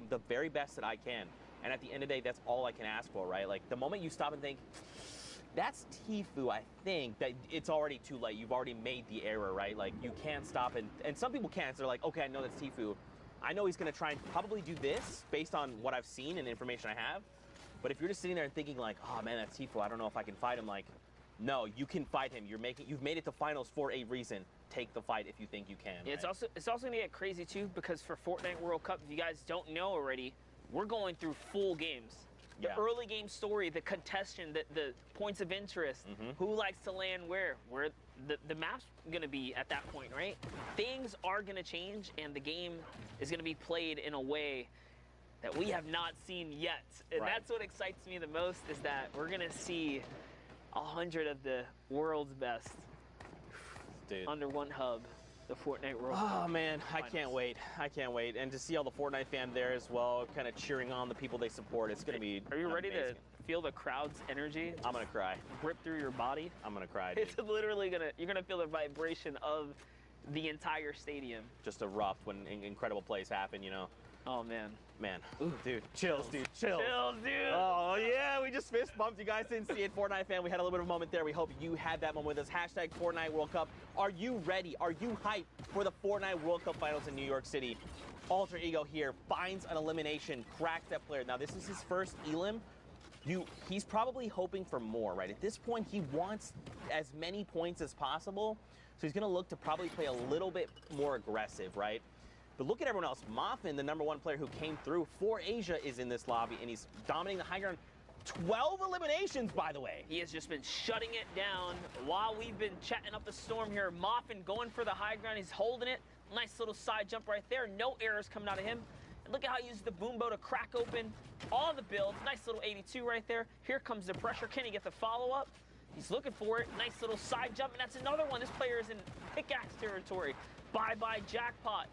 the very best that I can. And at the end of the day, that's all I can ask for, right? Like, the moment you stop and think, that's Tfue, I think, that it's already too late. You've already made the error, right? Like, you can't stop, and some people can't. So they're like, okay, I know that's Tfue. I know he's going to try and probably do this based on what I've seen and the information I have. But if you're just sitting there and thinking like, oh man, that's Tfue, I don't know if I can fight him, like, no, you can fight him. You've made it to finals for a reason. Take the fight if you think you can. Yeah, right? It's also gonna get crazy too, because for Fortnite World Cup, if you guys don't know already, we're going through full games. The early game story, the contestant, the points of interest, who likes to land where the map's gonna be at that point, right? Things are gonna change, and the game is gonna be played in a way that we have not seen yet. And that's what excites me the most, is that we're gonna see 100 of the world's best under one hub, the Fortnite World Cup. Oh man, I Finals. can't wait. I can't wait. And to see all the Fortnite fans there as well, kind of cheering on the people they support, it's going to be Are you ready amazing. to feel the crowd's energy? I'm going to cry. Rip through your body? I'm going to cry, dude. It's literally you're going to feel the vibration of the entire stadium. Just erupt when incredible plays happen, you know. Oh man. Man, dude, chills, dude, chills. Chills, dude. Oh, yeah, we just fist bumped. You guys didn't see it, Fortnite fan. We had a little bit of a moment there. We hope you had that moment with us. Hashtag Fortnite World Cup. Are you ready? Are you hyped for the Fortnite World Cup Finals in New York City? Alter Ego here finds an elimination, cracks that player. Now, this is his first elim. He's probably hoping for more, right? At this point, he wants as many points as possible. So he's going to look to probably play a little bit more aggressive, right? But look at everyone else. Muffin, the #1 player who came through for Asia, is in this lobby, and he's dominating the high ground. 12 eliminations, by the way. He has just been shutting it down while we've been chatting up the storm here. Muffin going for the high ground. He's holding it. Nice little side jump right there. No errors coming out of him. And look at how he uses the boom bow to crack open all the builds. Nice little 82 right there. Here comes the pressure. Can he get the follow-up? He's looking for it. Nice little side jump, and that's another one. This player is in pickaxe territory. Bye-bye jackpot.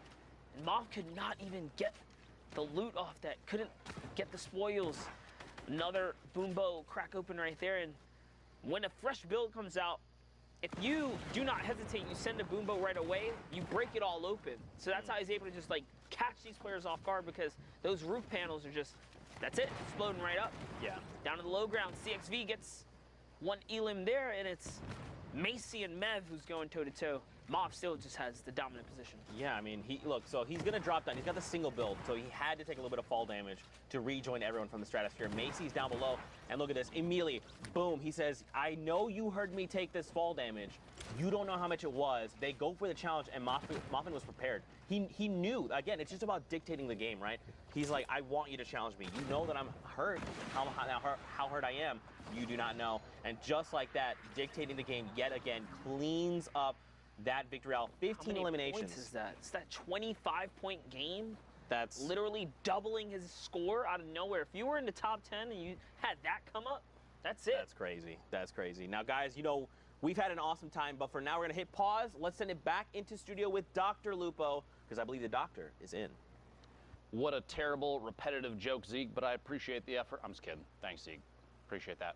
And Moth could not even get the loot off that. Couldn't get the spoils. Another boom bow crack open right there. And when a fresh build comes out, if you do not hesitate, you send a boom bow right away, you break it all open. So that's how he's able to just like catch these players off guard, because those roof panels are just, that's it, exploding right up. Yeah. Down to the low ground, CXV gets one elim there, and it's Majesss and Mev who's going toe-to-toe. Mob still just has the dominant position. Yeah, I mean, look, so he's going to drop down. He's got the single build, so he had to take a little bit of fall damage to rejoin everyone from the stratosphere. Macy's down below, and look at this. Immediately, boom, he says, I know you heard me take this fall damage. You don't know how much it was. They go for the challenge, and Muffin was prepared. He knew. Again, it's just about dictating the game, right? He's like, I want you to challenge me. You know that I'm hurt, how hurt I am. You do not know. And just like that, dictating the game yet again, cleans up that victory out. 15 eliminations. Points is that? It's that 25-point game. That's literally doubling his score out of nowhere. If you were in the top 10 and you had that come up, that's it. That's crazy. That's crazy. Now, guys, you know, we've had an awesome time, but for now, we're going to hit pause. Let's send it back into studio with Dr. Lupo, because I believe the doctor is in. What a terrible, repetitive joke, Zeke, but I appreciate the effort. I'm just kidding. Thanks, Zeke. Appreciate that.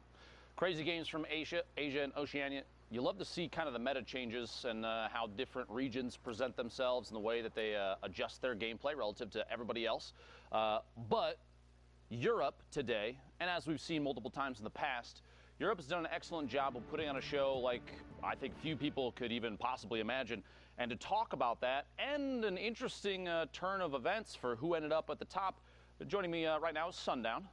Crazy games from Asia and Oceania. You love to see kind of the meta changes and how different regions present themselves and the way that they adjust their gameplay relative to everybody else. But Europe today, and as we've seen multiple times in the past, Europe has done an excellent job of putting on a show like I think few people could even possibly imagine. And to talk about that and an interesting turn of events for who ended up at the top, joining me right now is Sundown.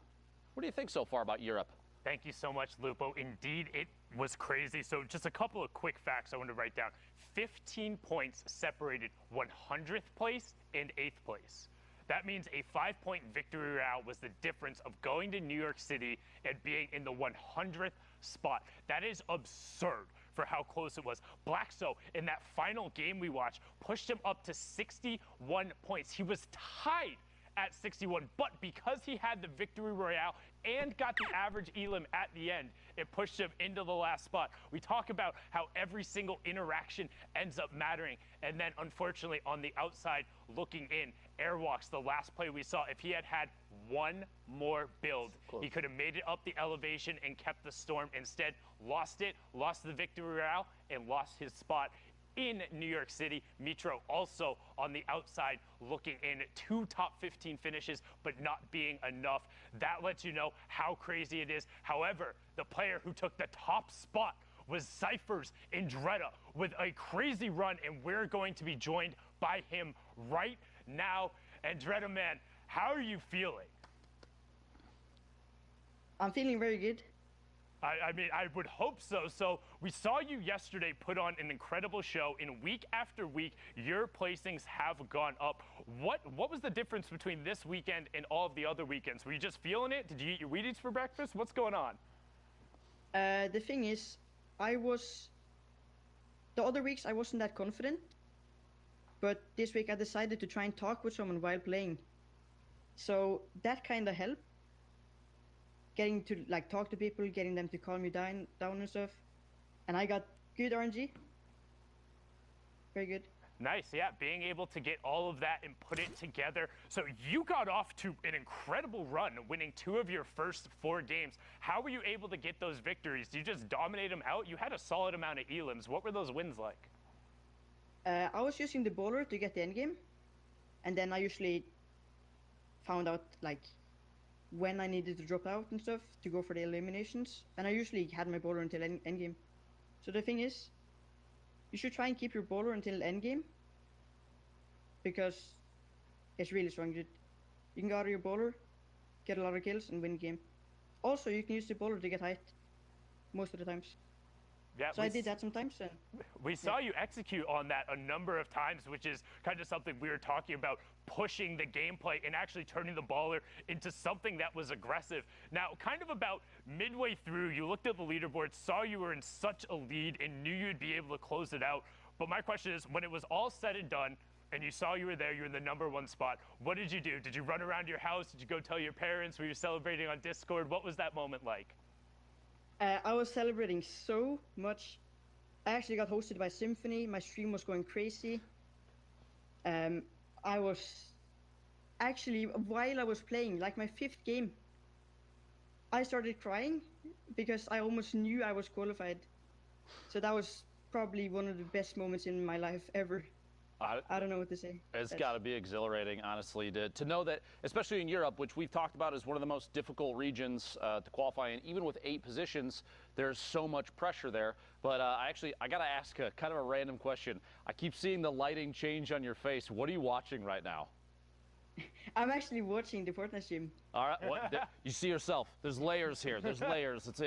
What do you think so far about Europe? Thank you so much, Lupo. Indeed, it was crazy. So just a couple of quick facts I want to write down. 15 points separated 100th place and 8th place. That means a 5-point victory route was the difference of going to New York City and being in the 100th spot. That is absurd for how close it was. Blackso, in that final game we watched, pushed him up to 61 points. He was tied at 61, but because he had the victory royale and got the average elim at the end, it pushed him into the last spot. We talk about how every single interaction ends up mattering, and then unfortunately on the outside looking in, Airwalks, the last play we saw, if he had had one more build, he could have made it up the elevation and kept the storm. Instead, lost it, lost the victory royale, and lost his spot in New York City. Mitro also on the outside looking in, 2 top 15 finishes, but not being enough. That lets you know how crazy it is. However, the player who took the top spot was Cypher's Andretta with a crazy run, and we're going to be joined by him right now. Andretta, man, how are you feeling? I'm feeling very good. I mean, I would hope so. So we saw you yesterday put on an incredible show. In week after week, your placings have gone up. What was the difference between this weekend and all of the other weekends? Were you just feeling it? Did you eat your Wheaties for breakfast? What's going on? The thing is, the other weeks I wasn't that confident, but this week I decided to try and talk with someone while playing. So that kind of helped. Getting to like talk to people, getting them to calm you down and stuff. And I got good RNG. Very good. Nice, yeah, being able to get all of that and put it together. So you got off to an incredible run, winning 2 of your first 4 games. How were you able to get those victories? Did you just dominate them out? You had a solid amount of elims. What were those wins like? I was using the bowler to get the end game, and then I usually found out like when I needed to drop out and stuff to go for the eliminations, and I usually had my bowler until end game. So the thing is, you should try and keep your bowler until end game, because it's really strong. You can go out of your bowler, get a lot of kills, and win the game. Also, you can use the bowler to get height most of the times. Yeah, so I did that sometimes. And we saw you execute on that a number of times, which is kind of something we were talking about, pushing the gameplay and actually turning the baller into something that was aggressive. Now, kind of about midway through, you looked at the leaderboard, saw you were in such a lead and knew you'd be able to close it out. But my question is, when it was all said and done, and you saw you were there, you're in the #1 spot, what did you do? Did you run around your house? Did you go tell your parents? Were you celebrating on Discord? What was that moment like? I was celebrating so much. I actually got hosted by Symphony. My stream was going crazy. I was actually, while I was playing, like my 5th game, I started crying because I almost knew I was qualified. So that was probably one of the best moments in my life ever. I don't know what to say. It's got to be exhilarating, honestly, to know that, especially in Europe, which we've talked about as one of the most difficult regions to qualify in. Even with 8 positions, there's so much pressure there. But I got to ask a kind of a random question. I keep seeing the lighting change on your face. What are you watching right now? I'm actually watching the Fortnite stream. All right, you see yourself. There's layers here. There's layers. It's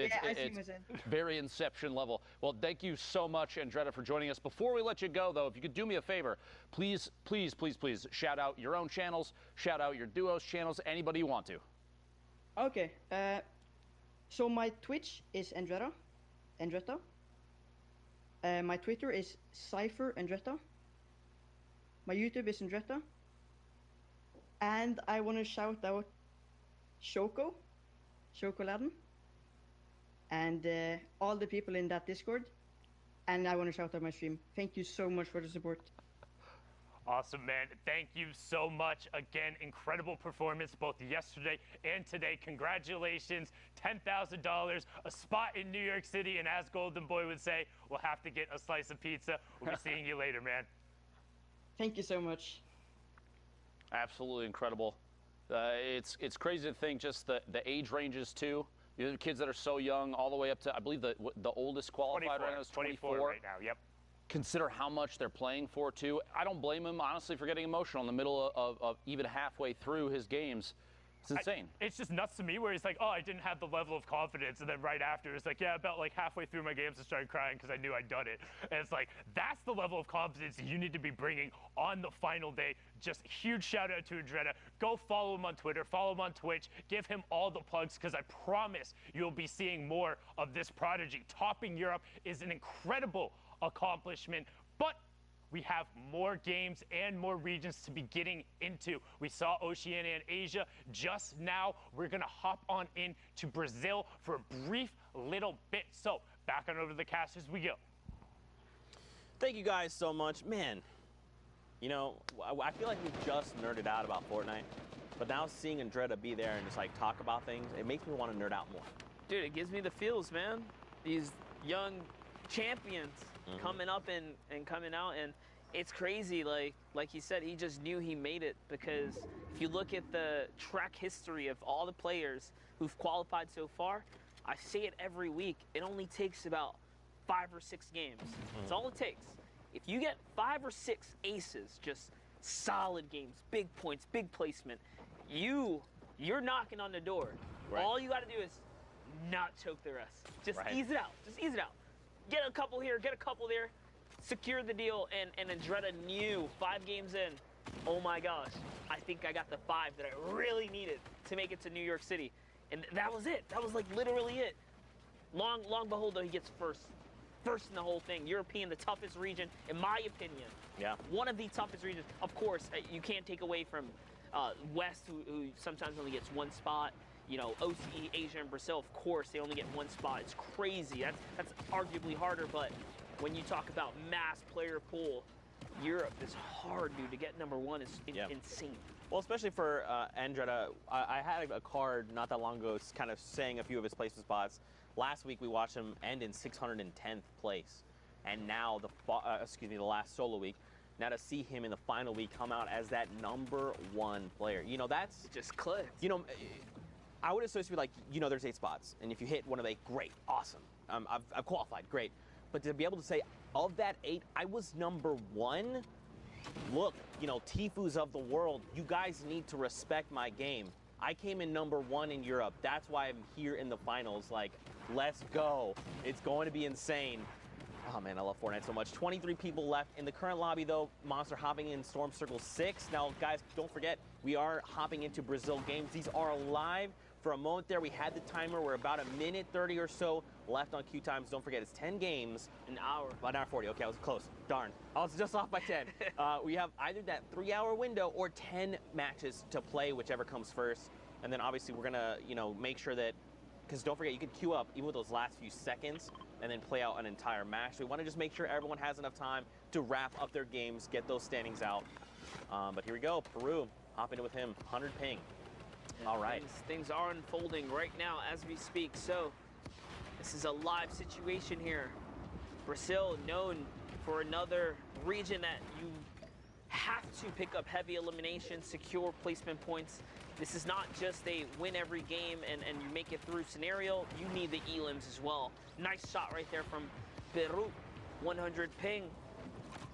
very Inception level. Well, thank you so much, Andretta, for joining us. Before we let you go, though, if you could do me a favor, please, please, please, please shout out your own channels, shout out your duos channels, anybody you want to. Okay. So my Twitch is Andretta. My Twitter is Cypher Andretta. My YouTube is Andretta. And I want to shout out Shoko-Laden, and all the people in that Discord. And I want to shout out my stream. Thank you so much for the support. Awesome, man. Thank you so much. Again, incredible performance both yesterday and today. Congratulations. $10,000, a spot in New York City, and as Golden Boy would say, we'll have to get a slice of pizza. We'll be seeing you later, man. Thank you so much. Absolutely incredible. It's crazy to think just the age ranges too. You know, the kids that are so young, all the way up to, I believe the oldest qualified right now is 24 right now. Yep. Consider how much they're playing for too. I don't blame him honestly for getting emotional in the middle of even halfway through his games. It's insane. It's just nuts to me where he's like, oh, I didn't have the level of confidence. And then right after, it's like, yeah, about like halfway through my games, I started crying because I knew I'd done it. And it's like, that's the level of confidence you need to be bringing on the final day. Just huge shout out to Andretta. Go follow him on Twitter, follow him on Twitch, give him all the plugs because I promise you'll be seeing more of this prodigy. Topping Europe is an incredible accomplishment, but we have more games and more regions to be getting into. We saw Oceania and Asia just now. We're going to hop on in to Brazil for a brief little bit. So back on over to the cast as we go. Thank you guys so much. Man, you know, I feel like we just nerded out about Fortnite, but now seeing Andretta be there and just like talk about things, it makes me want to nerd out more. Dude, it gives me the feels, man. These young champions coming up and coming out, and it's crazy. Like he said, he just knew he made it, because if you look at the track history of all the players who've qualified so far, I say it every week, it only takes about 5 or 6 games. That's all it takes. If you get 5 or 6 aces, just solid games, big points, big placement, you're knocking on the door. Right. All you got to do is not choke the rest. Just ease it out. Just ease it out. Get a couple here, get a couple there, secure the deal, and Andretta knew 5 games in, oh my gosh, I think I got the 5 that I really needed to make it to New York City. And that was it. That was like literally it. Long behold, though, he gets first in the whole thing. European, the toughest region, in my opinion. Yeah. One of the toughest regions. Of course, you can't take away from West, who sometimes only gets 1 spot. You know, OCE, Asia, and Brazil, of course, they only get 1 spot. It's crazy. That's arguably harder, but when you talk about mass player pool, Europe is hard, dude. To get #1 is insane. Well, especially for Andretta, I had a card not that long ago kind of saying a few of his placement spots. Last week we watched him end in 610th place, and now the last solo week. Now to see him in the final week come out as that #1 player, you know, that's just clicked. You know, I would associate like, you know, there's 8 spots, and if you hit one of 8, great, awesome. I've qualified, great. But to be able to say of that 8, I was #1. Look, you know, Tifus of the world, you guys need to respect my game. I came in #1 in Europe. That's why I'm here in the finals. Like, let's go. It's going to be insane. Oh man, I love Fortnite so much. 23 people left in the current lobby though. Monster hopping in Storm Circle 6. Now guys, don't forget, we are hopping into Brazil games. These are live. For a moment there, we had the timer. We're about 1:30 or so left on queue times. Don't forget, it's 10 games. An hour. About an hour 40. Okay, I was close. Darn. I was just off by 10. We have either that 3-hour window or 10 matches to play, whichever comes first. And then obviously we're gonna, you know, make sure that, because don't forget, you can queue up even with those last few seconds and then play out an entire match. So we want to just make sure everyone has enough time to wrap up their games, get those standings out. But here we go, Peru, hop into with him, 100 ping. All right. Things are unfolding right now as we speak. So this is a live situation here. Brazil, known for another region that you have to pick up heavy elimination, secure placement points. This is not just a win every game and you make it through scenario. You need the elims as well. Nice shot right there from Peru. 100 ping.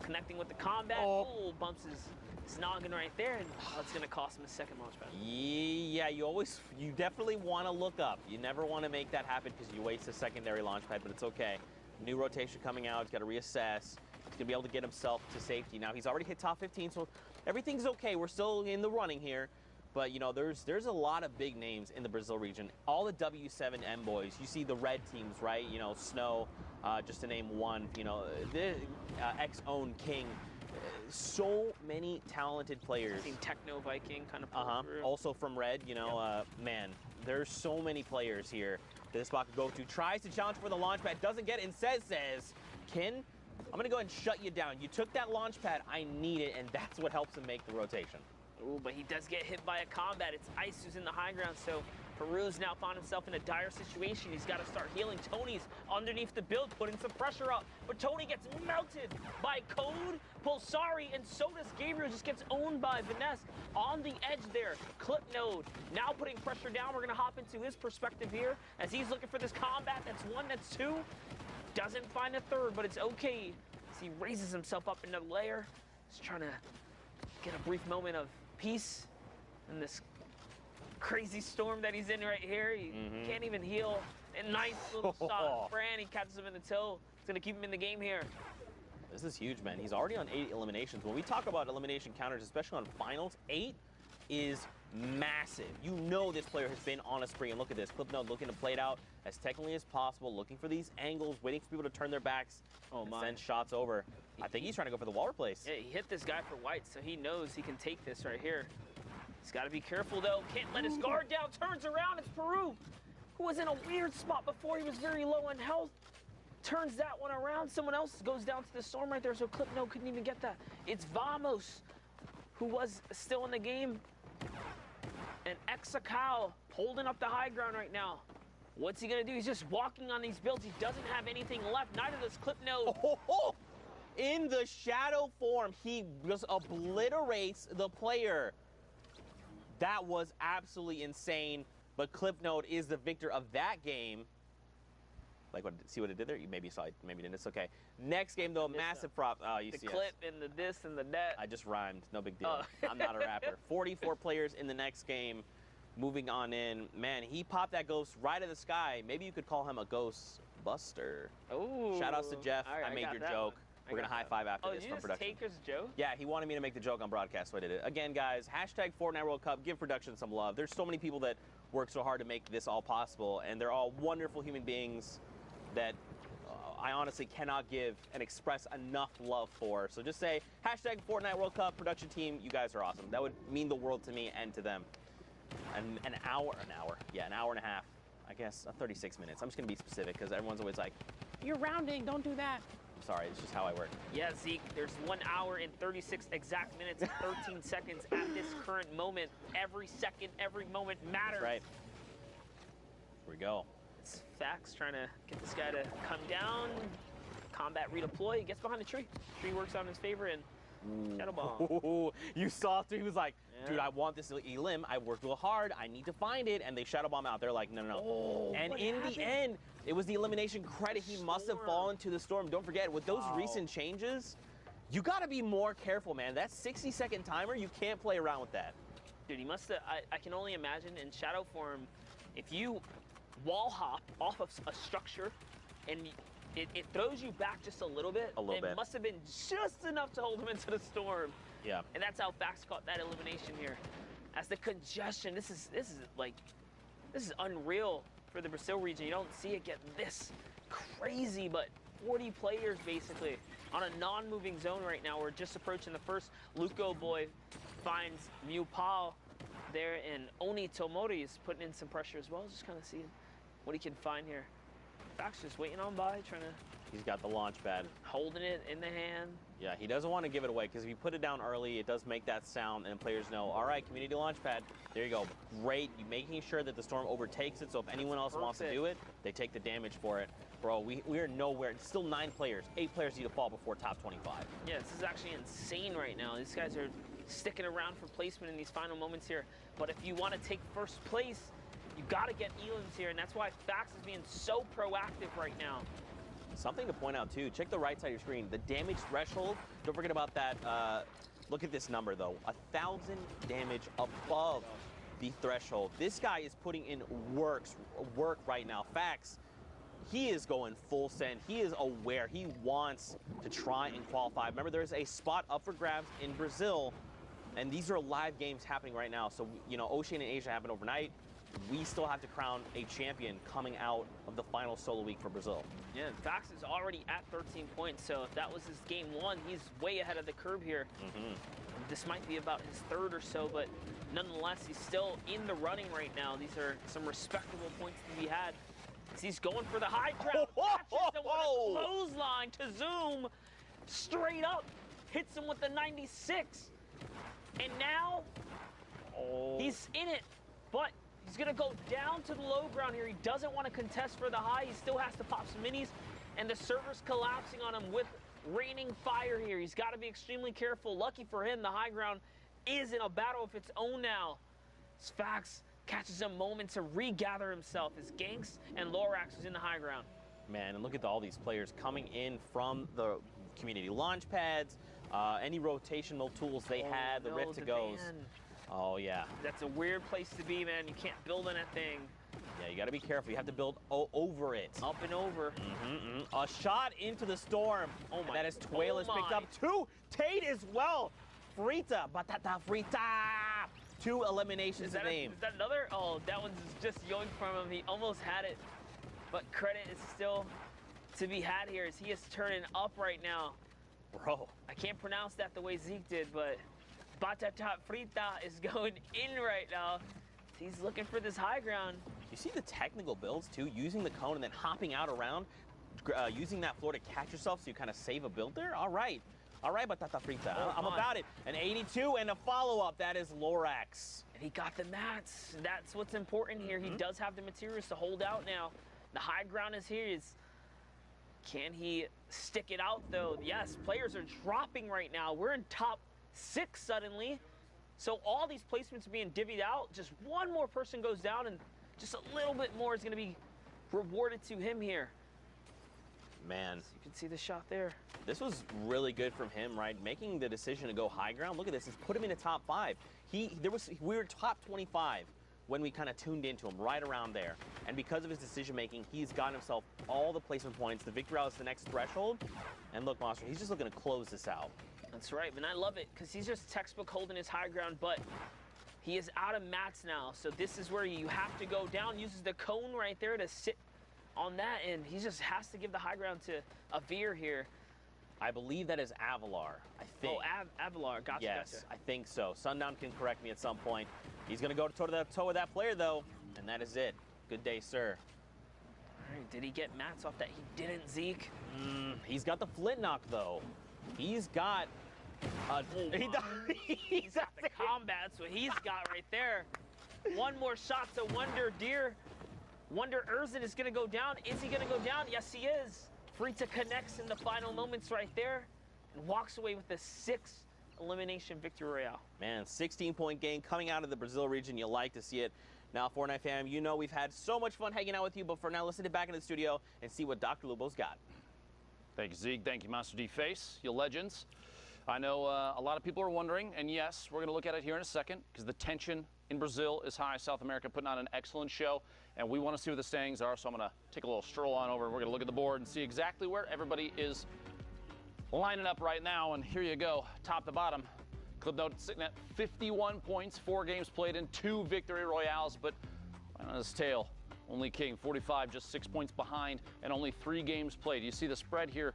Connecting with the combat. Oh, bumps his noggin right there, and it's going to cost him a second launch pad. Yeah, you definitely want to look up. You never want to make that happen because you waste a secondary launch pad, but it's okay. New rotation coming out. He's got to reassess. He's going to be able to get himself to safety. Now, he's already hit top 15, so everything's okay. We're still in the running here. But, you know, there's a lot of big names in the Brazil region. All the W7M boys. You see the red teams, right? You know, Snow, just to name one. You know, the X-Own King. So many talented players. Seen Techno Viking kind of pull through. Also from red, you know, man, there's so many players here that this spot could go to. Tries to challenge for the launch pad, doesn't get it, and says, Kin, I'm going to go ahead and shut you down. You took that launch pad, I need it, and that's what helps him make the rotation. Ooh, but he does get hit by a combat. It's Ice who's in the high ground, so Peru's now found himself in a dire situation. He's got to start healing. Tony's underneath the build, putting some pressure up, but Tony gets melted by Code, Pulsari, and so does Gabriel. Just gets owned by Majesss on the edge there. Clip Node now putting pressure down. We're going to hop into his perspective here as he's looking for this combat. That's 1, that's 2. Doesn't find a 3rd, but it's okay as he raises himself up into the layer. He's trying to get a brief moment of peace in this crazy storm that he's in right here. He can't even heal. A nice little shot. Fran, he catches him in the toe. It's going to keep him in the game here. This is huge, man. He's already on 8 eliminations. When we talk about elimination counters, especially on finals, 8 is massive. You know this player has been on a spree. And look at this. Clipnote looking to play it out as technically as possible, looking for these angles, waiting for people to turn their backs and send shots over. I think he's trying to go for the wall replace. Yeah, he hit this guy for white, so he knows he can take this right here. He's got to be careful, though. Can't let his guard down. Turns around. It's Peru, who was in a weird spot before. He was very low on health. Turns that one around. Someone else goes down to the storm right there, so Clipno couldn't even get that. It's Vamos, who was still in the game. And Exakao holding up the high ground right now. What's he gonna do? He's just walking on these builds. He doesn't have anything left. Neither does Clipnote. Oh, in the shadow form, he just obliterates the player. That was absolutely insane. But Clipnote is the victor of that game. Like, see what it did there? You maybe saw it, maybe didn't. It's okay. Next game, though, massive prop. Oh, you The see clip and the this and the that. I just rhymed. No big deal. Oh. I'm not a rapper. 44 players in the next game. Moving on in. Man, he popped that ghost right out of the sky. Maybe you could call him a ghost buster. Oh. Shout outs to Jeff. All right, I made got your that joke. one. We're going to high five after this did from you just production. take his joke? Yeah, he wanted me to make the joke on broadcast, so I did it. Again, guys, hashtag Fortnite World Cup. Give production some love. There's so many people that work so hard to make this all possible, and they're all wonderful human beings that I honestly cannot give and express enough love for. So just say, hashtag Fortnite World Cup production team. You guys are awesome. That would mean the world to me and to them. And an hour and a half. I guess 36 minutes. I'm just going to be specific because everyone's always like, you're rounding, don't do that. I'm sorry, it's just how I work. Yeah, Zeke, there's 1 hour and 36 exact minutes and 13 seconds at this current moment. Every second, every moment matters. That's right. Here we go. It's Fax trying to get this guy to come down. Combat redeploy. He gets behind the tree. Tree works out in his favor and shadow bomb. Ooh, you saw too. He was like, Yeah. dude, I want this elim. I worked real hard. I need to find it. And they shadow bomb out. They're like, no, no, no. Oh, and what in happened? the end, it was the elimination credit. He must have Storm. fallen to the storm. Don't forget, with those Wow. recent changes, you got to be more careful, man. That 60-second timer, you can't play around with that. Dude, he must have. I can only imagine in shadow form, if you wall hop off of a structure and it throws you back just a little bit. A little it bit. must have been just enough to hold him into the storm. Yeah. And that's how Fax caught that elimination here. As the congestion, this is unreal for the Brazil region. You don't see it get this crazy, but 40 players basically on a non-moving zone right now. We're just approaching the first. Luco boy finds Mew Pao there, and Oni Tomori is putting in some pressure as well. Just kind of seeing what he can find here. Fax just waiting on by, trying to He's got the launch pad. holding it in the hand. Yeah, he doesn't want to give it away because if you put it down early, it does make that sound and players know, all right, community launch pad, there you go. Great, you making sure that the storm overtakes it, so if anyone else wants to do it, they take the damage for it. Bro, we are nowhere. It's still 9 players. 8 players need to fall before top 25. Yeah, this is actually insane right now. These guys are sticking around for placement in these final moments here. But if you want to take first place, you got to get elims here, and that's why Fax is being so proactive right now. Something to point out too, check the right side of your screen. The damage threshold, don't forget about that. Look at this number though, 1,000 damage above the threshold. This guy is putting in work right now. Fax, he is going full send. He is aware, he wants to try and qualify. Remember, there's a spot up for grabs in Brazil, and these are live games happening right now. So, you know, Oceania and Asia happened overnight. We still have to crown a champion coming out of the final solo week for Brazil. Yeah, Fax is already at 13 points, so if that was his game 1, he's way ahead of the curve here. This might be about his 3rd or so, but nonetheless, he's still in the running right now. These are some respectable points to be had. He's going for the high ground, catches him with a clothesline to zoom, straight up, hits him with the 96. And now, he's in it, but he's gonna go down to the low ground here. He doesn't want to contest for the high. He still has to pop some minis, and the server's collapsing on him with raining fire here. He's got to be extremely careful. Lucky for him, the high ground is in a battle of its own now. Fax catches a moment to regather himself as Ganks and Lorax is in the high ground. Man, and look at all these players coming in from the community launch pads, any rotational tools they had, the Rift to goes. Oh, yeah. That's a weird place to be, man. You can't build on that thing. Yeah, you got to be careful. You have to build over it. Up and over. A shot into the storm. Oh, my. That is Tuela is picked up. 2. Tate as well. Frita. Batata frita. 2 eliminations to name. Is that another? Oh, that one's just yoinked from him. He almost had it. But credit is still to be had here as he is turning up right now. Bro. I can't pronounce that the way Zeke did, but Batata frita is going in right now. He's looking for this high ground. You see the technical builds too, using the cone and then hopping out around, using that floor to catch yourself so you kind of save a build there? All right. All right, Batata Frita. Oh, I'm my. about it. An 82 and a follow-up. That is Lorax. And he got the mats. That's what's important here. He does have the materials to hold out now. The high ground is here. Can he stick it out, though? Yes, players are dropping right now. We're in top 6 suddenly. So all these placements are being divvied out. Just one more person goes down, and just a little bit more is going to be rewarded to him here. Man, So you can see the shot there. this was really good from him, right? Making the decision to go high ground. Look at this. It's put him in the top 5. We were top 25 when we kind of tuned into him, right around there. And because of his decision making, he's gotten himself all the placement points. The victory route is the next threshold. And look, Monster, he's just looking to close this out. That's right, and I love it because he's just textbook holding his high ground, but he is out of mats now. So this is where you have to go down, uses the cone right there to sit on that, and he just has to give the high ground to Avir here. I believe that is Avalar, I think. Oh, Avalar, gotcha, Yes, gotcha. I think so. Sundown can correct me at some point. He's going to go toe-to-toe with that player, though, and that is it. Good day, sir. All right, did he get mats off that? He didn't, Zeke. He's got the flint knock, though. He's got... He's got the combat. That's what he's got right there. One more shot to Wonder Deer. Wonder Urzen is going to go down. Is he going to go down? Yes, he is. Frita connects in the final moments right there and walks away with the 6th elimination victory royale. Man, 16-point game coming out of the Brazil region. You like to see it. Now, Fortnite fam, you know we've had so much fun hanging out with you, but for now, let's sit back in the studio and see what Dr. Lubo's got. Thank you, Zeke. Thank you, Master D Face, you legends. I know a lot of people are wondering, and yes, we're going to look at it here in a second because the tension in Brazil is high. South America putting on an excellent show, and we want to see what the standings are. So I'm going to take a little stroll on over. We're going to look at the board and see exactly where everybody is lining up right now. And here you go, top to bottom. Club Note sitting at 51 points, 4 games played in 2 victory royales, but right on his tail, only King 45, just 6 points behind, and only 3 games played. You see the spread here,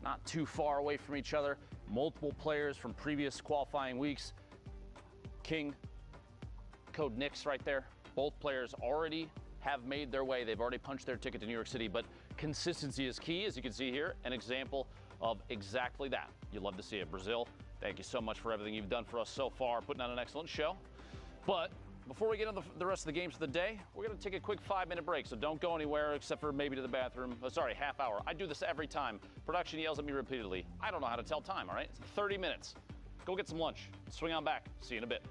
not too far away from each other. Multiple players from previous qualifying weeks. King, code Knicks right there. Both players already have made their way. They've already punched their ticket to New York City, but consistency is key, as you can see here, an example of exactly that. You love to see it. Brazil, thank you so much for everything you've done for us so far, putting on an excellent show. But before we get into the rest of the games of the day, we're going to take a quick 5-minute break, so don't go anywhere except for maybe to the bathroom. Oh, sorry, half hour. I do this every time. Production yells at me repeatedly. I don't know how to tell time, all right? It's 30 minutes. Go get some lunch. Swing on back. See you in a bit.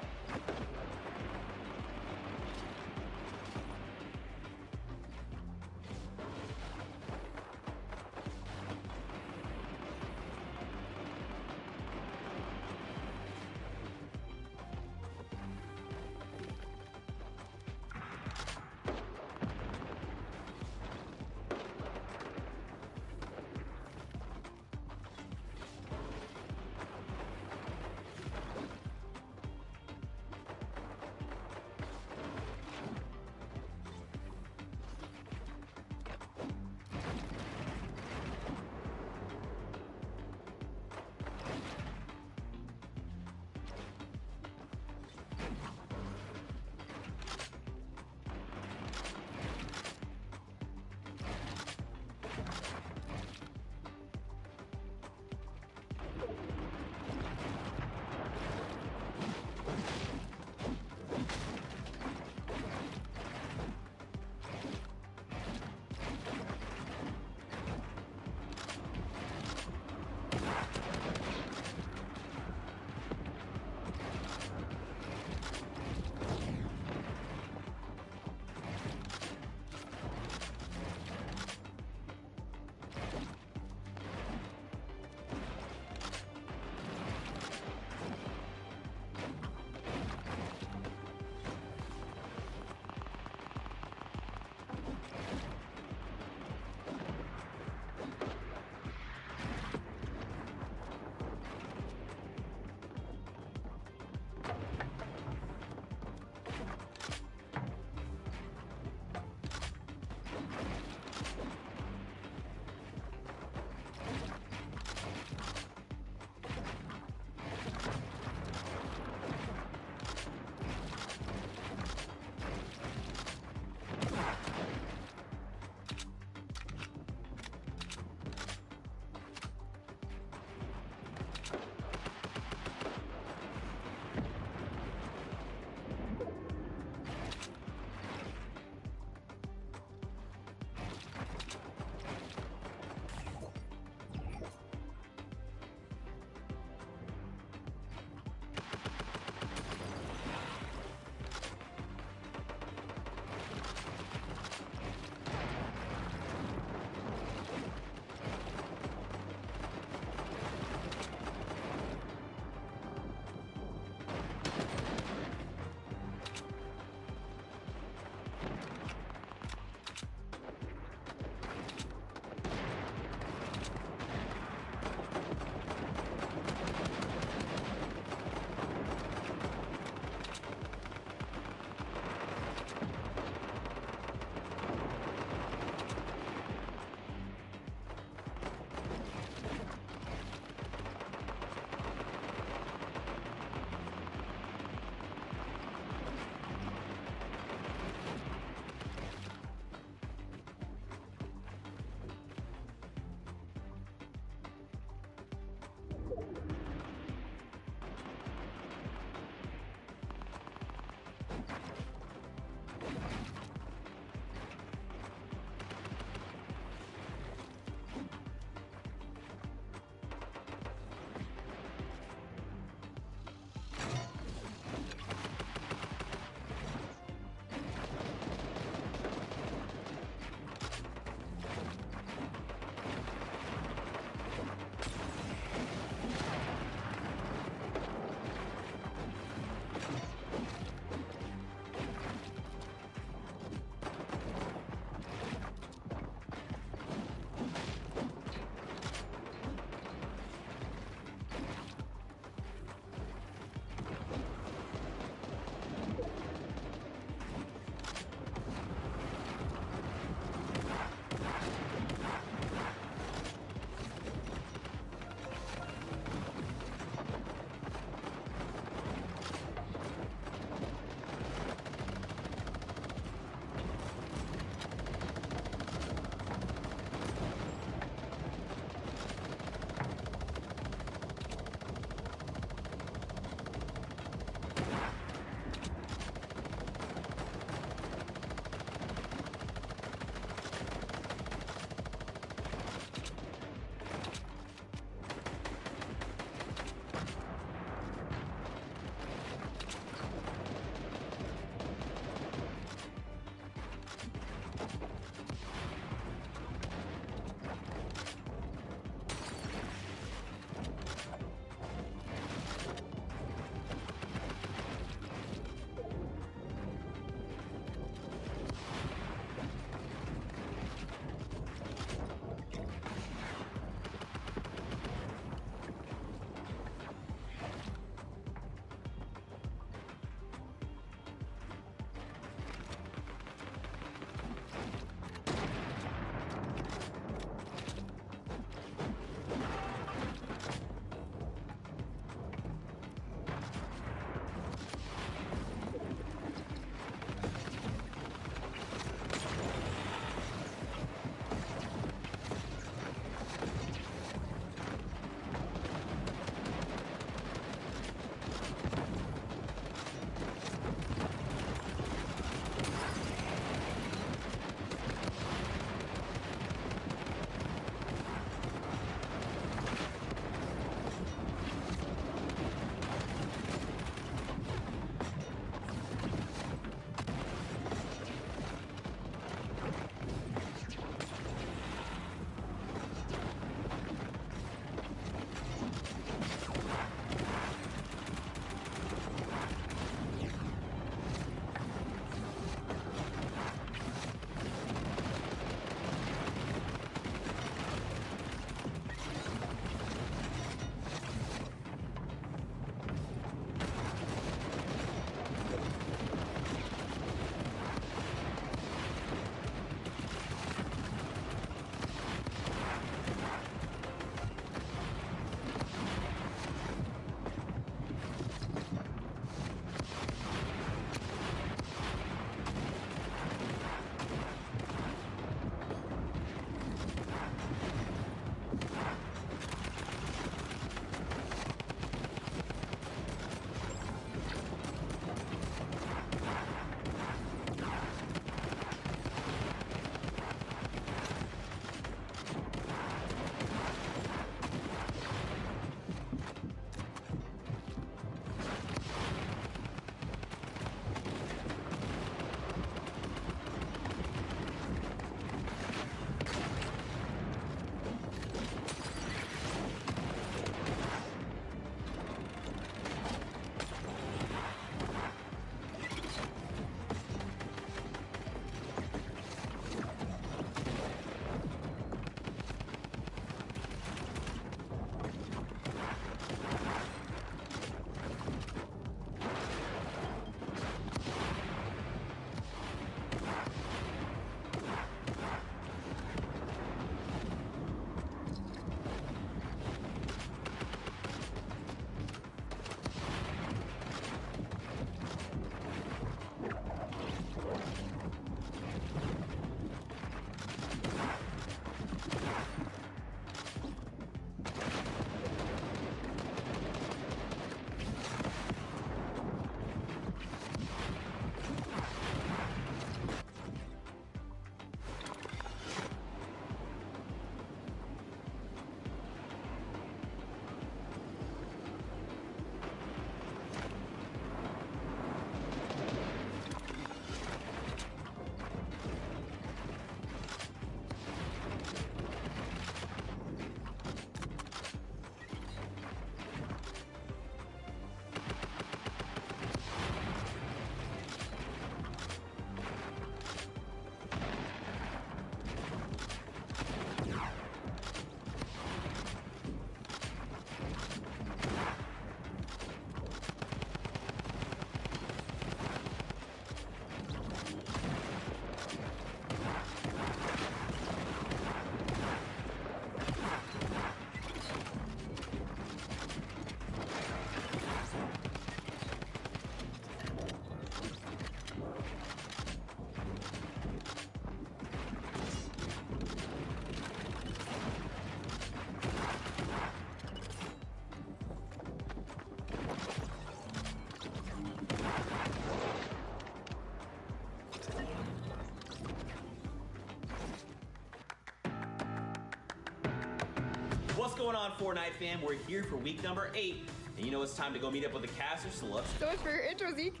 on, Fortnite fam? We're here for week number 8. And you know it's time to go meet up with the casters, so let's... So much for your intro, Zeke.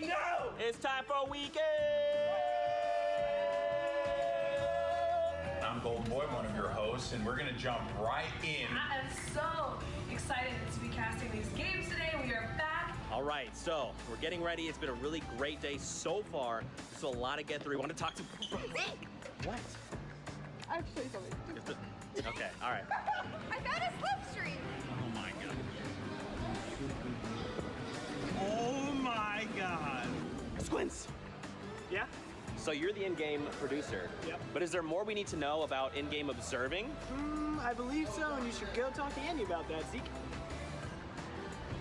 No! It's time for weekend! I'm Golden Boy, one of your hosts, and we're gonna jump right in. I am so excited to be casting these games today. We are back. All right, so we're getting ready. It's been a really great day so far. There's a lot to get through. We want to talk to... What? I'll show you something. Okay, all right. I found a slipstream. Oh my god. Oh my god. Squints! Yeah? So you're the in-game producer. Yep. But is there more we need to know about in-game observing? I believe so, and you should go talk to Andy about that, Zeke.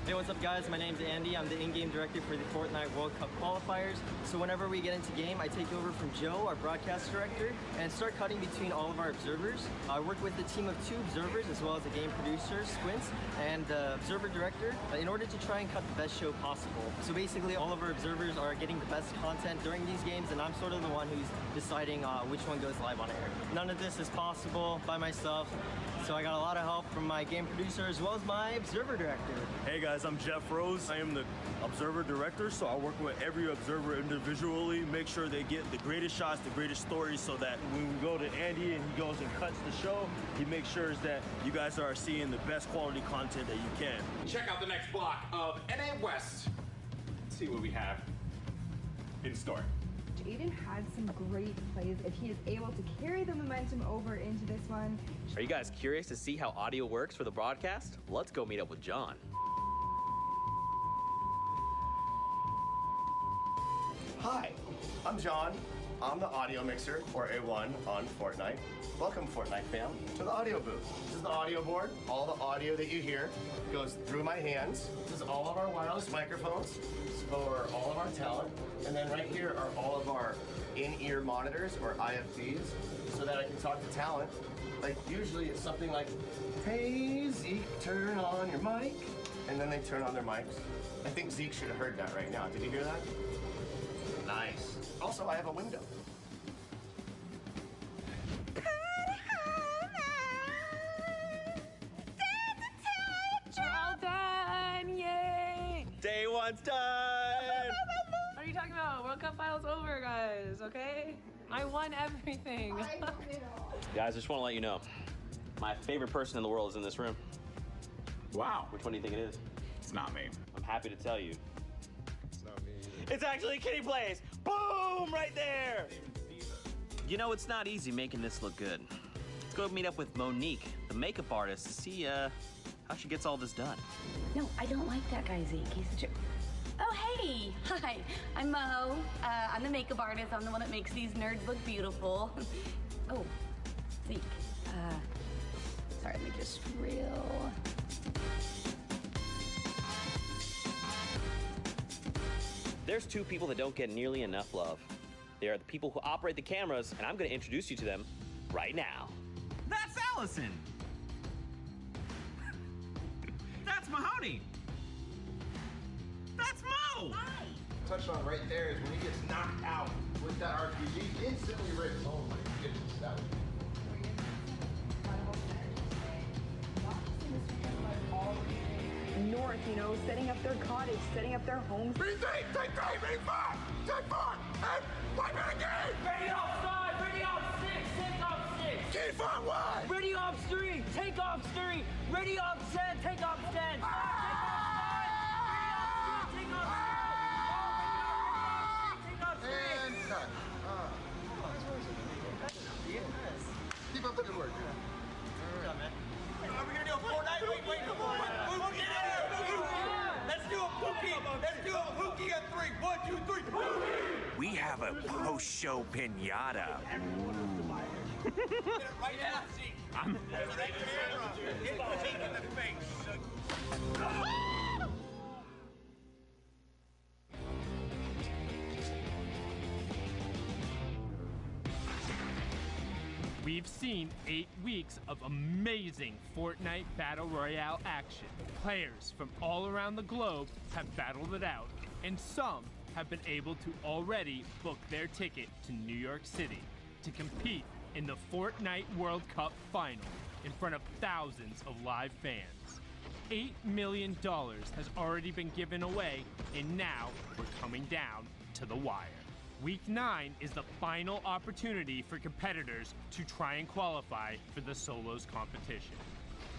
Hey, what's up guys? My name's Andy. I'm the in-game director for the Fortnite World Cup qualifiers. So whenever we get into game, I take over from Joe, our broadcast director, and start cutting between all of our observers. I work with a team of 2 observers as well as a game producer, Squints, and the observer director in order to try and cut the best show possible. So basically all of our observers are getting the best content during these games, and I'm sort of the one who's deciding which one goes live on air. None of this is possible by myself. So I got a lot of help from my game producer as well as my observer director. Hey guys, I'm Jeff Rose. I am the observer director, so I work with every observer individually, make sure they get the greatest shots, the greatest stories, so that when we go to Andy and he goes and cuts the show, he makes sure that you guys are seeing the best quality content that you can. Check out the next block of NA West. Let's see what we have in store. Aiden had some great plays. If he is able to carry the momentum over into this one. Are you guys curious to see how audio works for the broadcast? Let's go meet up with John. Hi, I'm John. I'm the audio mixer, or A1, on Fortnite. Welcome, Fortnite fam, to the audio booth. This is the audio board. All the audio that you hear goes through my hands. This is all of our wireless microphones for all of our talent. And then right here are all of our in-ear monitors, or IFTs, so that I can talk to talent. Like, usually it's something like, hey, Zeke, turn on your mic. And then they turn on their mics. I think Zeke should have heard that right now. Did you hear that? Nice. Also, I have a window. All done! Yay! Day 1's done! What are you talking about? World Cup finals over, guys, okay? I won everything. Guys, I just want to let you know, my favorite person in the world is in this room. Wow. Which one do you think it is? It's not me. I'm happy to tell you. It's not me either. It's actually Kitty Plays! Boom! Right there! You know, it's not easy making this look good. Let's go meet up with Monique, the makeup artist, to see how she gets all this done. No, I don't like that guy, Zeke. He's such a... Oh, hey! Hi, I'm Mo. I'm the makeup artist. I'm the one that makes these nerds look beautiful. Oh, Zeke. Sorry, let me just reel. There's 2 people that don't get nearly enough love. They are the people who operate the cameras, and I'm going to introduce you to them right now. That's Allison. That's Mahoney. That's Mo. Hi. Touched on right there is when he gets knocked out with that RPG, instantly rips. Oh my goodness, that was North, you know, setting up their cottage, setting up their homes. take 5, and 1 minute again! Ready off 5, ready off 6, take off 6. Keep on 1! Ready off 3, take off 3. Ready off 10, take off 10. Take off 5, ready off 6, take off 3. And cut. Keep up the good work, dude. Are we gonna do a Fortnite? Wait, come on. Let's do a Pookie. Let's do a Pookie at 3. 1, 2, 3. Pookie. We have a post-show pinata. Get it right now, see. I'm to that camera. Hit the in the face. We've seen 8 weeks of amazing Fortnite Battle Royale action. Players from all around the globe have battled it out, and some have been able to already book their ticket to New York City to compete in the Fortnite World Cup final. in front of thousands of live fans. $8 million has already been given away, and now we're coming down to the wire. Week 9 is the final opportunity for competitors to try and qualify for the solos competition.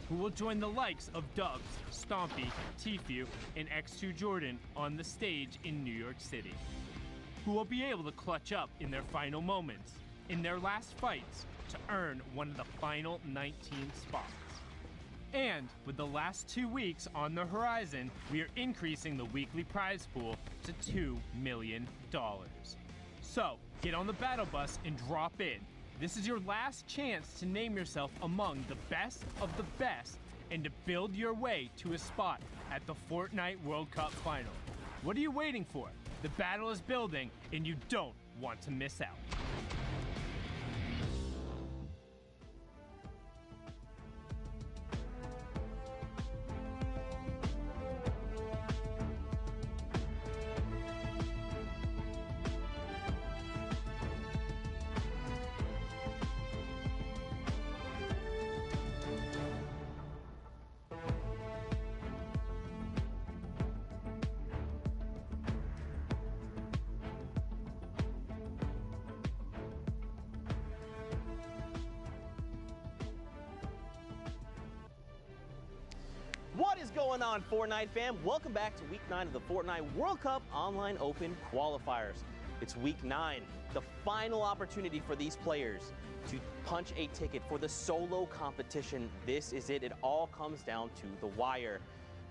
Who will join the likes of Dubs, Stompy, Tfue, and X2 Jordan on the stage in New York City? Who will be able to clutch up in their final moments, in their last fights, to earn one of the final 19 spots? And with the last 2 weeks on the horizon, we are increasing the weekly prize pool to $2 million. So, get on the battle bus and drop in. This is your last chance to name yourself among the best of the best and to build your way to a spot at the Fortnite World Cup Final. What are you waiting for? The battle is building and you don't want to miss out. What is going on, Fortnite fam? Welcome back to Week 9 of the Fortnite World Cup Online Open Qualifiers. It's Week 9, the final opportunity for these players to punch a ticket for the solo competition. This is it. It all comes down to the wire.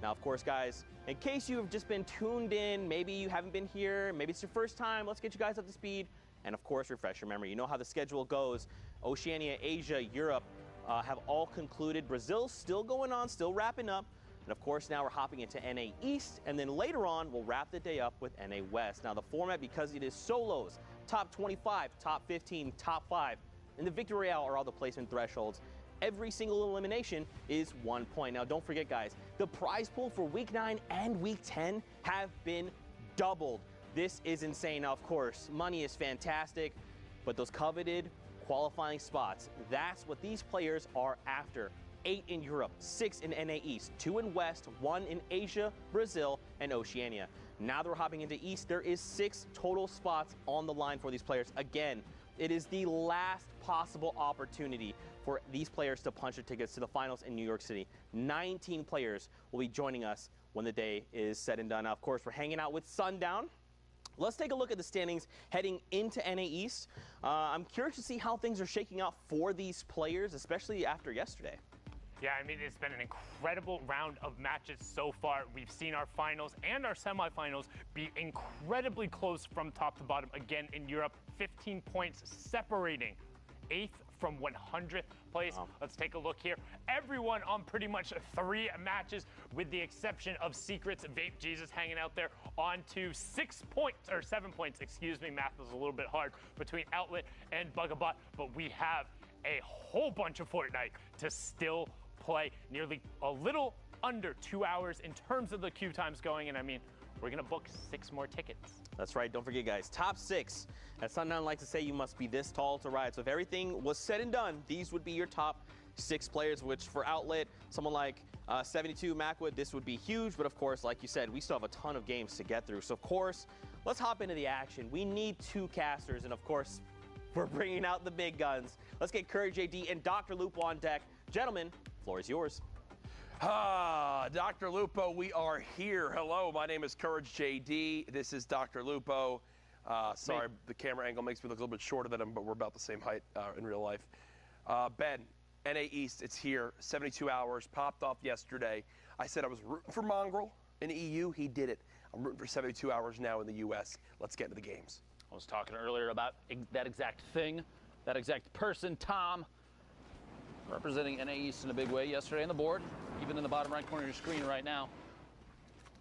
Now, of course, guys, in case you have just been tuned in, maybe you haven't been here, maybe it's your first time, let's get you guys up to speed. And of course, refresh your memory. You know how the schedule goes. Oceania, Asia, Europe have all concluded. Brazil's still going on, still wrapping up. And of course, now we're hopping into NA East, and then later on, we'll wrap the day up with NA West. Now, the format, because it is solos, top 25, top 15, top 5, and the Victory Royale are all the placement thresholds. Every single elimination is 1 point. Now, don't forget, guys, the prize pool for Week 9 and Week 10 have been doubled. This is insane. Now, of course, money is fantastic, but those coveted qualifying spots, that's what these players are after. 8 in Europe, 6 in NA East, 2 in West, 1 in Asia, Brazil, and Oceania. Now that we're hopping into East, there is 6 total spots on the line for these players. Again, it is the last possible opportunity for these players to punch their tickets to the finals in New York City. 19 players will be joining us when the day is said and done. Now, of course, we're hanging out with Sundown. Let's take a look at the standings heading into NA East. I'm curious to see how things are shaking out for these players, especially after yesterday. Yeah, I mean, it's been an incredible round of matches so far. We've seen our finals and our semifinals be incredibly close from top to bottom. Again, in Europe, 15 points separating 8th from 100th place. Wow. Let's take a look here. Everyone on pretty much 3 matches, with the exception of Secrets, Vape Jesus hanging out there on to 6 points, or 7 points, excuse me. Math is a little bit hard between Outlet and Bugabot, but we have a whole bunch of Fortnite to still play. Nearly a little under 2 hours in terms of the queue times going, and I mean, we're gonna book 6 more tickets. That's right, don't forget, guys, top 6. As Sundown likes to say, you must be this tall to ride. So if everything was said and done, these would be your top 6 players, which for Outlet, someone like 72 Macwood, this would be huge. But of course, like you said, we still have a ton of games to get through. So of course, let's hop into the action. We need 2 casters, and of course, we're bringing out the big guns. Let's get Courage JD and Dr. Lupo on deck. Gentlemen, floor is yours. Dr. Lupo, we are here. Hello, my name is Courage JD. This is Dr. Lupo. Sorry, the camera angle makes me look a little bit shorter than him, but we're about the same height in real life. Ben, NA East, it's here. 72 hours, popped off yesterday. I said I was rooting for Mongrel in the EU. He did it. I'm rooting for 72 hours now in the US. Let's get into the games. I was talking earlier about that exact thing, that exact person, Tom, representing NA East in a big way yesterday on the board, even in the bottom right corner of your screen right now.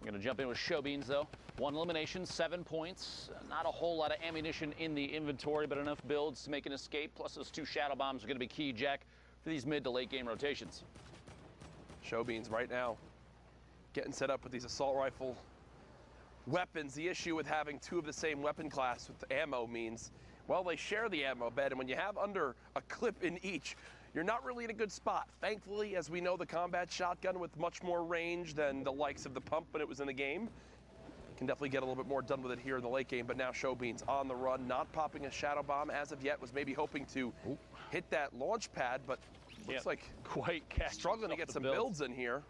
We're going to jump in with Show Beans, though. 1 elimination, 7 points. Not a whole lot of ammunition in the inventory, but enough builds to make an escape. Plus, those 2 Shadow Bombs are going to be key, Jack, for these mid to late game rotations. Show Beans right now getting set up with these assault rifle weapons. The issue with having 2 of the same weapon class with ammo means, well, they share the ammo bed, and when you have under a clip in each, you're not really in a good spot. Thankfully, as we know, the combat shotgun with much more range than the likes of the pump when it was in the game can definitely get a little bit more done with it here in the late game. But now Showbeans on the run, not popping a shadow bomb as of yet, was maybe hoping to hit that launch pad, but looks like quite struggling to get some builds in here.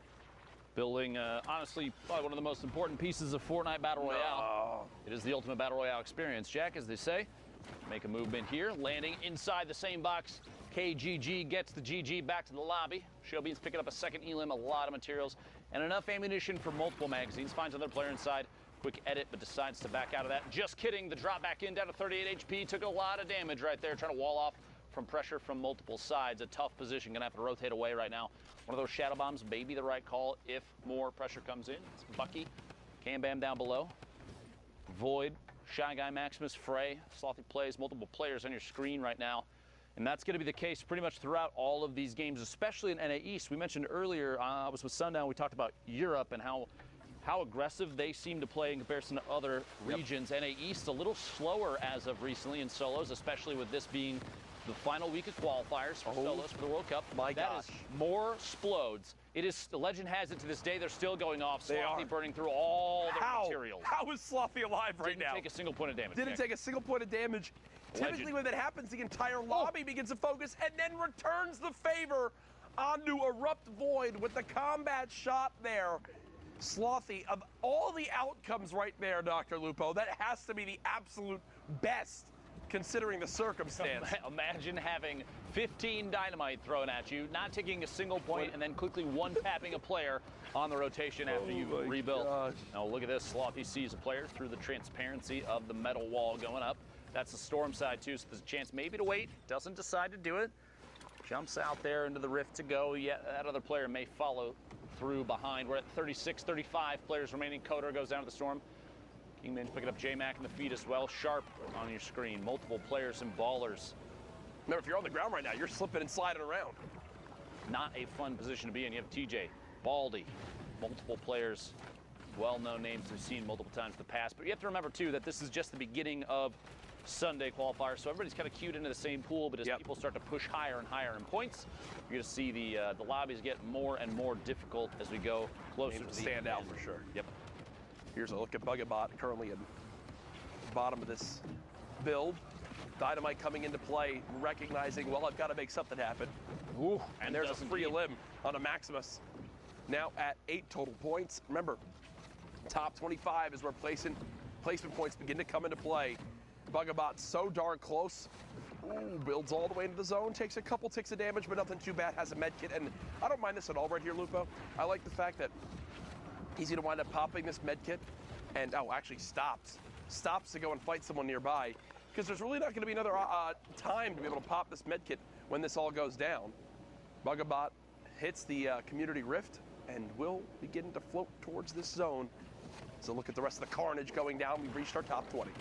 Building, honestly, probably one of the most important pieces of Fortnite Battle Royale. It is the ultimate Battle Royale experience, Jack, as they say. Make a movement here, landing inside the same box. KGG gets the GG back to the lobby. Showbeans picking up a second elim, a lot of materials, and enough ammunition for multiple magazines. Finds another player inside. Quick edit, but decides to back out of that. Just kidding. The drop back in, down to 38 HP. Took a lot of damage right there, trying to wall off from pressure from multiple sides. A tough position. Gonna have to rotate away right now. One of those shadow bombs may be the right call if more pressure comes in. It's Bucky. Cam Bam down below. Void. Shy Guy, Maximus, Frey. Slothy plays, multiple players on your screen right now. And that's going to be the case pretty much throughout all of these games, especially in NA East. We mentioned earlier, I was with Sundown, we talked about Europe and how aggressive they seem to play in comparison to other regions. NA East a little slower as of recently in solos, especially with this being the final week of qualifiers for solos for the World Cup. That is more splodes. It is, the legend has it to this day, they're still going off. Slothy burning through all their materials. How is Slothy alive right now? Didn't take a single point of damage. Didn't take a single point of damage. Typically when that happens, the entire lobby begins to focus and then returns the favor onto Erupt Void with the combat shot there. Slothy, of all the outcomes right there, Dr. Lupo, that has to be the absolute best considering the circumstance. Imagine having 15 dynamite thrown at you, not taking a single point, and then quickly one-tapping a player on the rotation after you rebuilt. Now look at this, Slothy sees a player through the transparency of the metal wall going up. That's the storm side too, so there's a chance maybe to wait, doesn't decide to do it. Jumps out there into the rift to go, yet that other player may follow through behind. We're at 36, 35 players remaining. Coder goes down to the storm. Kingman's picking up J-Mac in the feed as well. Sharp on your screen. Multiple players and ballers. Remember, if you're on the ground right now, you're slipping and sliding around. Not a fun position to be in. You have TJ, Baldy, multiple players, well-known names we've seen multiple times in the past. But you have to remember, too, that this is just the beginning of Sunday qualifiers, so everybody's kind of queued into the same pool, but as people start to push higher and higher in points, you're going to see the lobbies get more and more difficult as we go closer to the stand out for sure. Yep. Here's a look at Bugabot, currently at the bottom of this build. Dynamite coming into play, recognizing, well, I've got to make something happen. Ooh, and there's a free limb on a Maximus. Now at 8 total points. Remember, top 25 is where placement points begin to come into play. Bugabot so darn close. Ooh, builds all the way into the zone, takes a couple ticks of damage, but nothing too bad, has a med kit. And I don't mind this at all right here, Lupo. I like the fact that he's going to wind up popping this med kit and, actually stops to go and fight someone nearby, because there's really not going to be another time to be able to pop this med kit when this all goes down. Bugabot hits the community rift and will begin to float towards this zone. So look at the rest of the carnage going down. We've reached our top 20.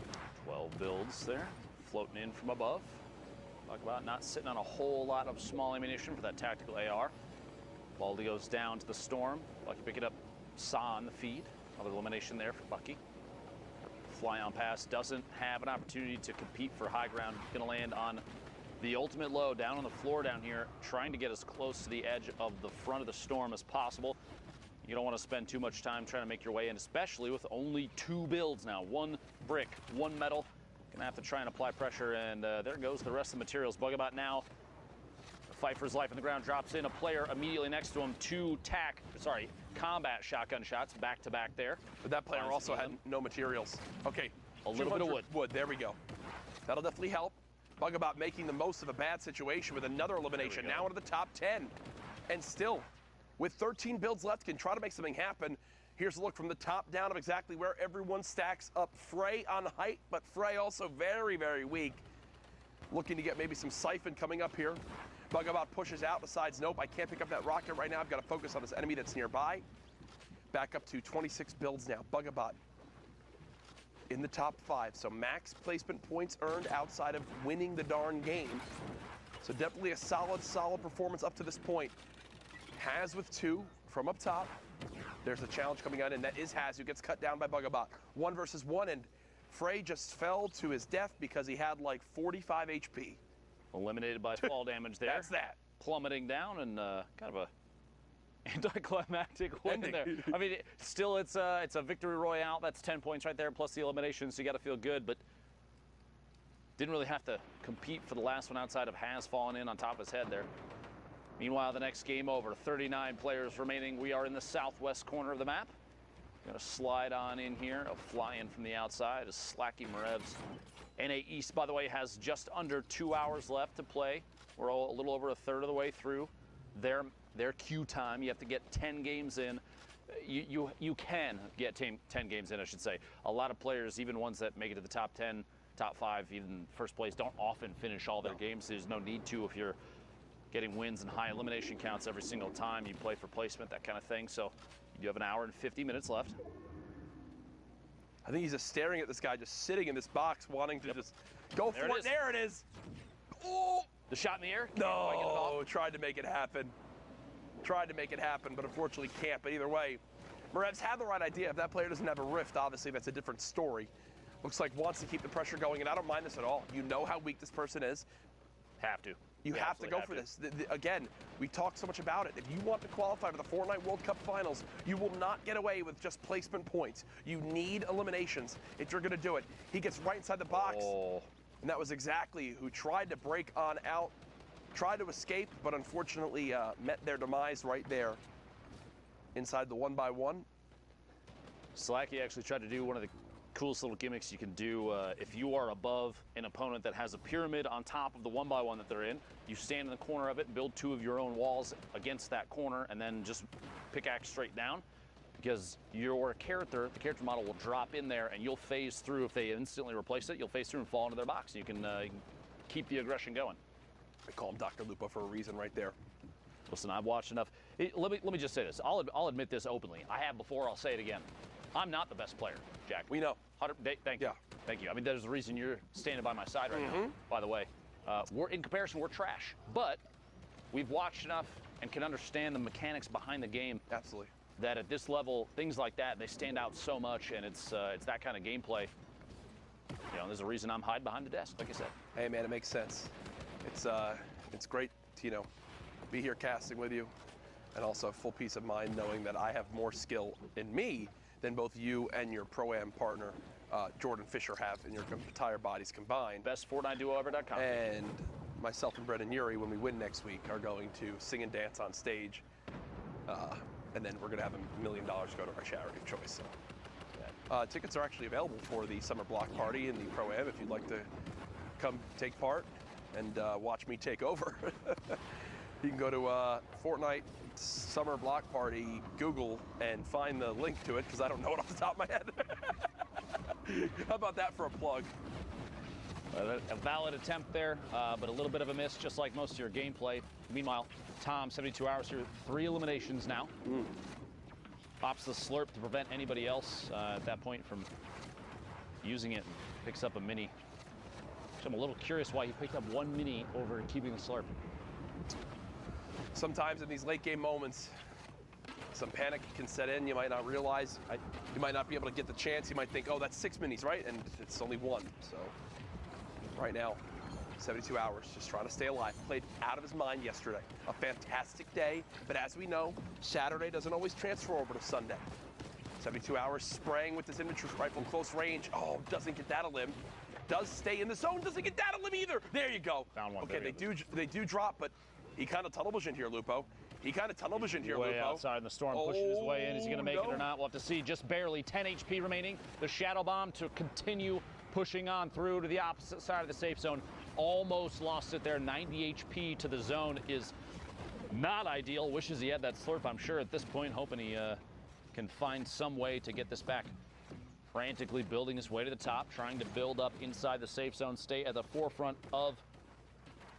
12 builds there, floating in from above. Bugabot not sitting on a whole lot of small ammunition for that tactical AR. Baldy goes down to the storm. Bucky picking up Saw on the feed. Another elimination there for Bucky. Fly on pass doesn't have an opportunity to compete for high ground. Gonna land on the ultimate low down on the floor down here, trying to get as close to the edge of the front of the storm as possible. You don't want to spend too much time trying to make your way in, especially with only 2 builds now. 1 brick, 1 metal. Gonna have to try and apply pressure, and there goes the rest of the materials. Bugabot now, fight for his life on the ground, drops in a player immediately next to him. 2 combat shotgun shots back to back there. But that player also had no materials. Okay, a little bit of wood. There we go. That'll definitely help. Bugabot making the most of a bad situation with another elimination. Now into the top 10. And still, with 13 builds left, can try to make something happen. Here's a look from the top down of exactly where everyone stacks up. Frey on height, but Frey also very, very weak. Looking to get maybe some siphon coming up here. Bugabot pushes out, decides, nope, I can't pick up that rocket right now. I've got to focus on this enemy that's nearby. Back up to 26 builds now. Bugabot in the top 5. So max placement points earned outside of winning the darn game. So definitely a solid performance up to this point. Haz with 2 from up top. There's a challenge coming on, and that is Haz, who gets cut down by Bugabot. 1 versus 1, and Frey just fell to his death because he had like 45 HP. Eliminated by fall damage there. That's that. plummeting down, and kind of a anticlimactic win there. I mean, still, it's a victory royale. That's 10 points right there, plus the elimination, so you got to feel good, but didn't really have to compete for the last one outside of Has falling in on top of his head there. Meanwhile, the next game over, 39 players remaining. We are in the southwest corner of the map. Gonna slide on in here. A fly in from the outside is Slacky Marevs. NA East, by the way, has just under 2 hours left to play. We're a little over a third of the way through their queue time. You have to get 10 games in. You can get 10 games in, I should say. A lot of players, even ones that make it to the top 10, top 5, even first place, don't often finish all their games. There's no need to if you're getting wins and high elimination counts every single time you play for placement, that kind of thing. So you do have an hour and 50 minutes left. I think he's just staring at this guy, just sitting in this box, wanting to just go for it. There it is. Oh! The shot in the air? No, tried to make it happen. Tried to make it happen, but unfortunately can't. But either way, Marevs had the right idea. If that player doesn't have a rift, obviously that's a different story. Looks like wants to keep the pressure going, and I don't mind this at all. You know how weak this person is. Have to. You have to go for this. Again, we talked so much about it. If you want to qualify for the Fortnite World Cup Finals, you will not get away with just placement points. You need eliminations if you're going to do it. He gets right inside the box, and that was exactly who tried to break on out, tried to escape, but unfortunately met their demise right there inside the 1x1. Slacky actually tried to do one of the coolest little gimmicks you can do. If you are above an opponent that has a pyramid on top of the 1x1 that they're in, you stand in the corner of it, build 2 of your own walls against that corner, and then just pickaxe straight down, because your character, the character model, will drop in there and you'll phase through. If they instantly replace it, you'll phase through and fall into their box. You can keep the aggression going. I call him Dr. Lupo for a reason right there. Listen, I've watched enough. Let me just say this. I'll admit this openly. I have before, I'll say it again. I'm not the best player, Jack. We know. Thank you. Thank you. I mean, there's a reason you're standing by my side right now, by the way. In comparison, we're trash. But we've watched enough and can understand the mechanics behind the game. Absolutely. That at this level, things like that, they stand out so much, and it's that kind of gameplay. You know, there's a reason I'm hiding behind the desk, like I said. Hey, man, it makes sense. It's great to, be here casting with you, and also full peace of mind knowing that I have more skill in me than both you and your Pro-Am partner, Jordan Fisher, have in your entire bodies combined. Best FortniteDuoEver.com. And myself and Brendan Urie, when we win next week, are going to sing and dance on stage. And then we're going to have $1 million go to our charity of choice. So, tickets are actually available for the summer block party in the Pro-Am if you'd like to come take part and watch me take over. You can go to Fortnite Summer Block Party, Google, and find the link to it, because I don't know it off the top of my head. How about that for a plug? A valid attempt there, but a little bit of a miss, just like most of your gameplay. Meanwhile, Tom, 72 hours here, 3 eliminations now. Pops the slurp to prevent anybody else at that point from using it. Picks up a mini. So I'm a little curious why he picked up 1 mini over keeping the slurp. Sometimes in these late game moments, some panic can set in. You might not realize. You might not be able to get the chance. You might think, oh, that's 6 minis, right? And it's only 1. So right now, 72 hours, just trying to stay alive. Played out of his mind yesterday. A fantastic day, but as we know, Saturday doesn't always transfer over to Sunday. 72 hours spraying with this infantry rifle close range. Oh, doesn't get that a limb. Does stay in the zone, doesn't get that a limb either. There you go. Found one. Okay, they do drop, but he kind of tunnel visioned here, Lupo. He kind of tunnel visioned here, Way Lupo. outside in the storm, pushing his way in. Is he going to make it or not? We'll have to see. Just barely 10 HP remaining. The Shadow Bomb to continue pushing on through to the opposite side of the safe zone. Almost lost it there. 90 HP to the zone is not ideal. Wishes he had that slurp, I'm sure, at this point, hoping he can find some way to get this back. Frantically building his way to the top, trying to build up inside the safe zone, stay at the forefront of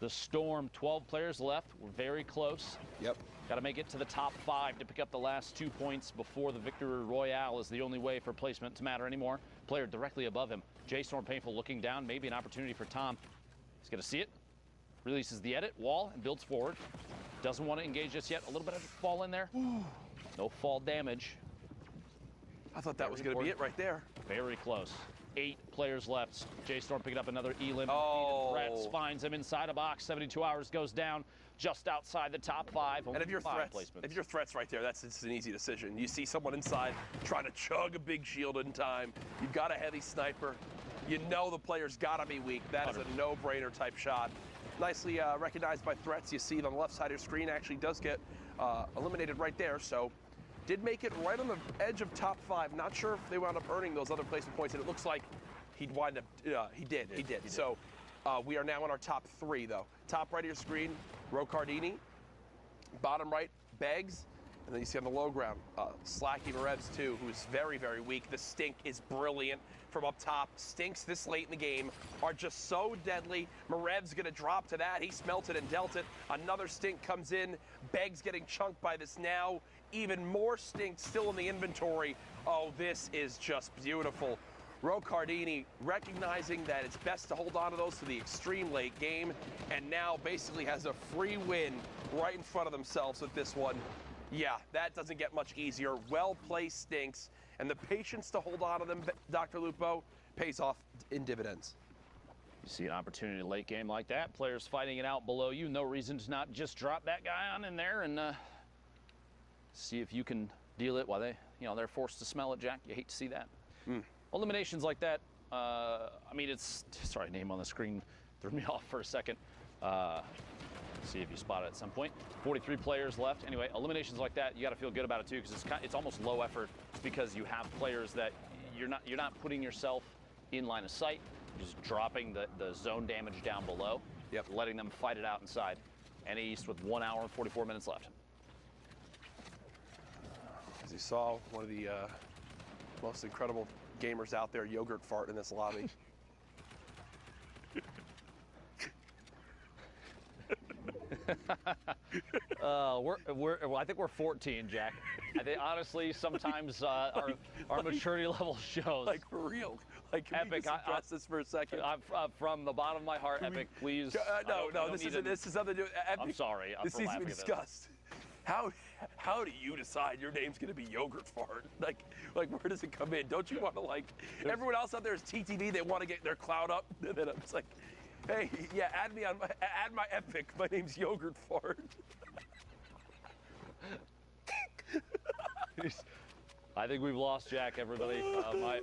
the storm. 12 players left. We're very close. Yep. Got to make it to the top 5 to pick up the last 2 points before the victory royale is the only way for placement to matter anymore. Player directly above him. J-Storm Painful looking down. Maybe an opportunity for Tom. He's going to see it. Releases the edit wall and builds forward. Doesn't want to engage just yet. A little bit of fall in there. No fall damage. I thought that was going to be it right there. Very close. 8 players left. J-Storm picking up another elim. Oh. Threats finds him inside a box. 72 hours goes down. just outside the top 5. And if your five threats, placements. if your threats right there, that's just an easy decision. You see someone inside trying to chug a big shield in time. You've got a heavy sniper. You know the player's got to be weak. That is a no-brainer type shot. Nicely recognized by threats. You see it on the left side of your screen. Actually does get eliminated right there. So did make it right on the edge of top 5. Not sure if they wound up earning those other placement points. And it looks like he'd wind up. He did. So we are now in our top 3 though. Top right of your screen, Rocardini. Bottom right, Beggs. And then you see on the low ground, Slacky Majesss too, who's very, very weak. The stink is brilliant from up top. Stinks this late in the game are just so deadly. Majesss gonna drop to that. He smelt it and dealt it. Another stink comes in. Beggs getting chunked by this now. Even more stink still in the inventory. Oh, this is just beautiful. Rocardini recognizing that it's best to hold on to those to the extreme late game, and now basically has a free win right in front of themselves with this one. Yeah, that doesn't get much easier. Well-placed stinks, and the patience to hold on to them, Dr. Lupo, pays off in dividends. You see an opportunity late game like that, players fighting it out below you, no reason to not just drop that guy on in there and see if you can deal it while they're forced to smell it, Jack. You hate to see that. Eliminations like that, I mean, sorry, name on the screen threw me off for a second. See if you spot it at some point. 43 players left. Anyway, eliminations like that, you got to feel good about it too, because it's almost low effort because you have players that you're not putting yourself in line of sight. You're just dropping the zone damage down below. Yep. Letting them fight it out inside. NA East with 1 hour and 44 minutes left. As you saw, one of the most incredible gamers out there, yogurt fart in this lobby. I think we're 14, Jack. I think honestly, sometimes our maturity level shows. Like for real. Like, can we just address this for a second? From the bottom of my heart, Epic, please. No, this is something to do. Epic, I'm sorry. This needs to be discussed. How do you decide your name's going to be yogurt fart? Like where does it come in? Don't you want to everyone else out there is TTV? They want to get their clout up, and then I'm just like, hey, yeah, add my Epic. My name's yogurt fart. I think we've lost Jack, everybody.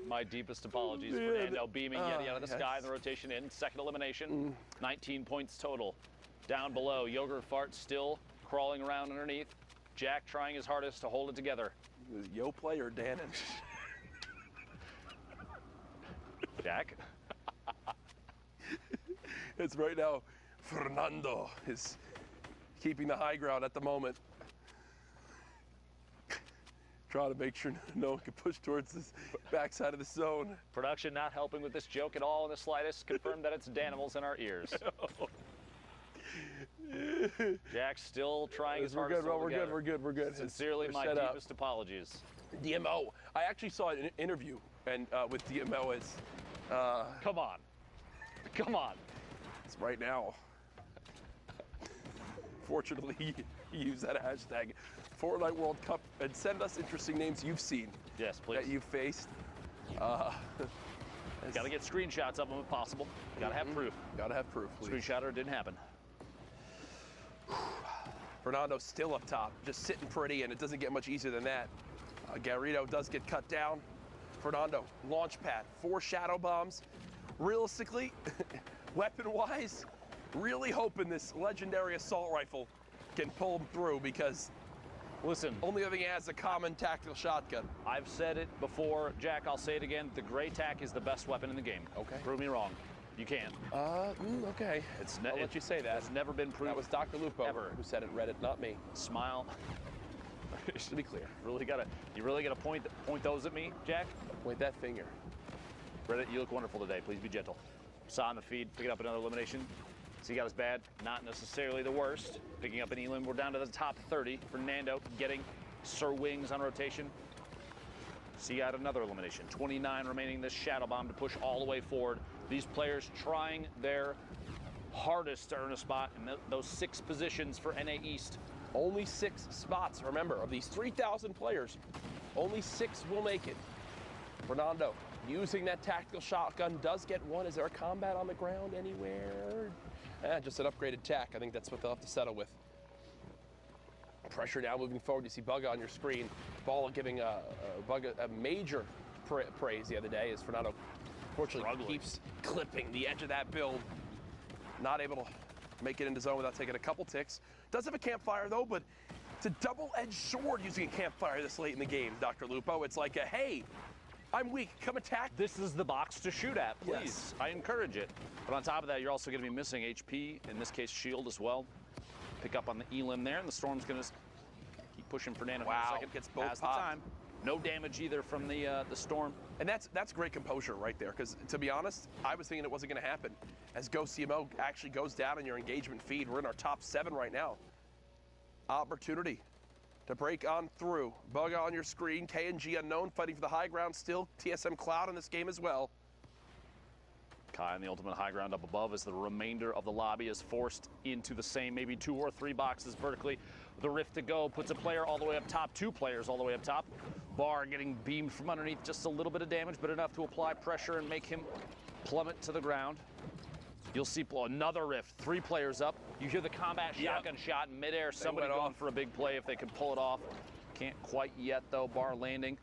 My deepest apologies. Fernando beaming Yeti out of the sky in the rotation in. Second elimination, 19 points total. Down below, yogurt fart still crawling around underneath. Jack trying his hardest to hold it together. Yo play or Dannon? Jack? It's right now, Fernando is keeping the high ground at the moment. Trying to make sure no one can push towards this backside of the zone. Production not helping with this joke at all in the slightest. Confirmed that it's Danimals in our ears. Jack's still trying his hardest. We're good. Sincerely, my deepest apologies. DMO. I actually saw an interview and with DMO as. Come on. It's right now. Fortunately, he used that hashtag. Fortnite World Cup, and send us interesting names you've seen. Yes, please. That you've faced. Got to get screenshots of them if possible. Got to have proof. Got to have proof, please. Screenshotter didn't happen. Fernando still up top, just sitting pretty, and it doesn't get much easier than that. Garrido does get cut down. Fernando, launch pad, 4 shadow bombs. Realistically, weapon-wise, really hoping this legendary assault rifle can pull him through, because listen, only other thing he has is a common tactical shotgun. I've said it before, Jack, I'll say it again. The gray tack is the best weapon in the game. Okay. Prove me wrong. You can. Okay. I'll let you say that. It's never been proven. That was Dr. Lupo who said it, read it, not me. Smile. To be clear. You really gotta point those at me, Jack? Point that finger. Reddit, you look wonderful today. Please be gentle. Saw on the feed, picking up another elimination. See, got us bad. Not necessarily the worst. Picking up an elim. We're down to the top 30. Fernando getting Sir Wings on rotation. See, got another elimination. 29 remaining. This shadow bomb to push all the way forward. These players trying their hardest to earn a spot in those 6 positions for NA East. Only 6 spots. Remember, of these 3,000 players, only 6 will make it. Fernando using that tactical shotgun does get 1. Is there a combat on the ground anywhere? Just an upgraded tack. I think that's what they'll have to settle with. Pressure now moving forward. You see Bugga on your screen. Ball giving Bugga a major praise the other day as Fernando unfortunately keeps clipping the edge of that build. Not able to make it into zone without taking a couple ticks. Does have a campfire though, but it's a double-edged sword using a campfire this late in the game, Dr. Lupo. It's like a, hey, I'm weak, come attack. This is the box to shoot at, please. Yes. I encourage it. But on top of that, you're also going to be missing HP, in this case shield as well. Pick up on the elim there, and the Storm's going to keep pushing Fernando for a second. Gets both Has the time. No damage either from the Storm. And that's great composure right there, because to be honest, I was thinking it wasn't going to happen. As Go CMO actually goes down in your engagement feed, we're in our top 7 right now. Opportunity to break on through. Bugga on your screen, K&G unknown, fighting for the high ground still. TSM Cloud in this game as well. Kai on the ultimate high ground up above as the remainder of the lobby is forced into the same maybe 2 or 3 boxes vertically. The rift to go puts a player all the way up top, 2 players all the way up top. Bar getting beamed from underneath, just a little bit of damage, but enough to apply pressure and make him plummet to the ground. You'll see another rift, 3 players up. You hear the combat shotgun shot in midair. Somebody going for a big play if they can pull it off. Can't quite yet though. Bar landing.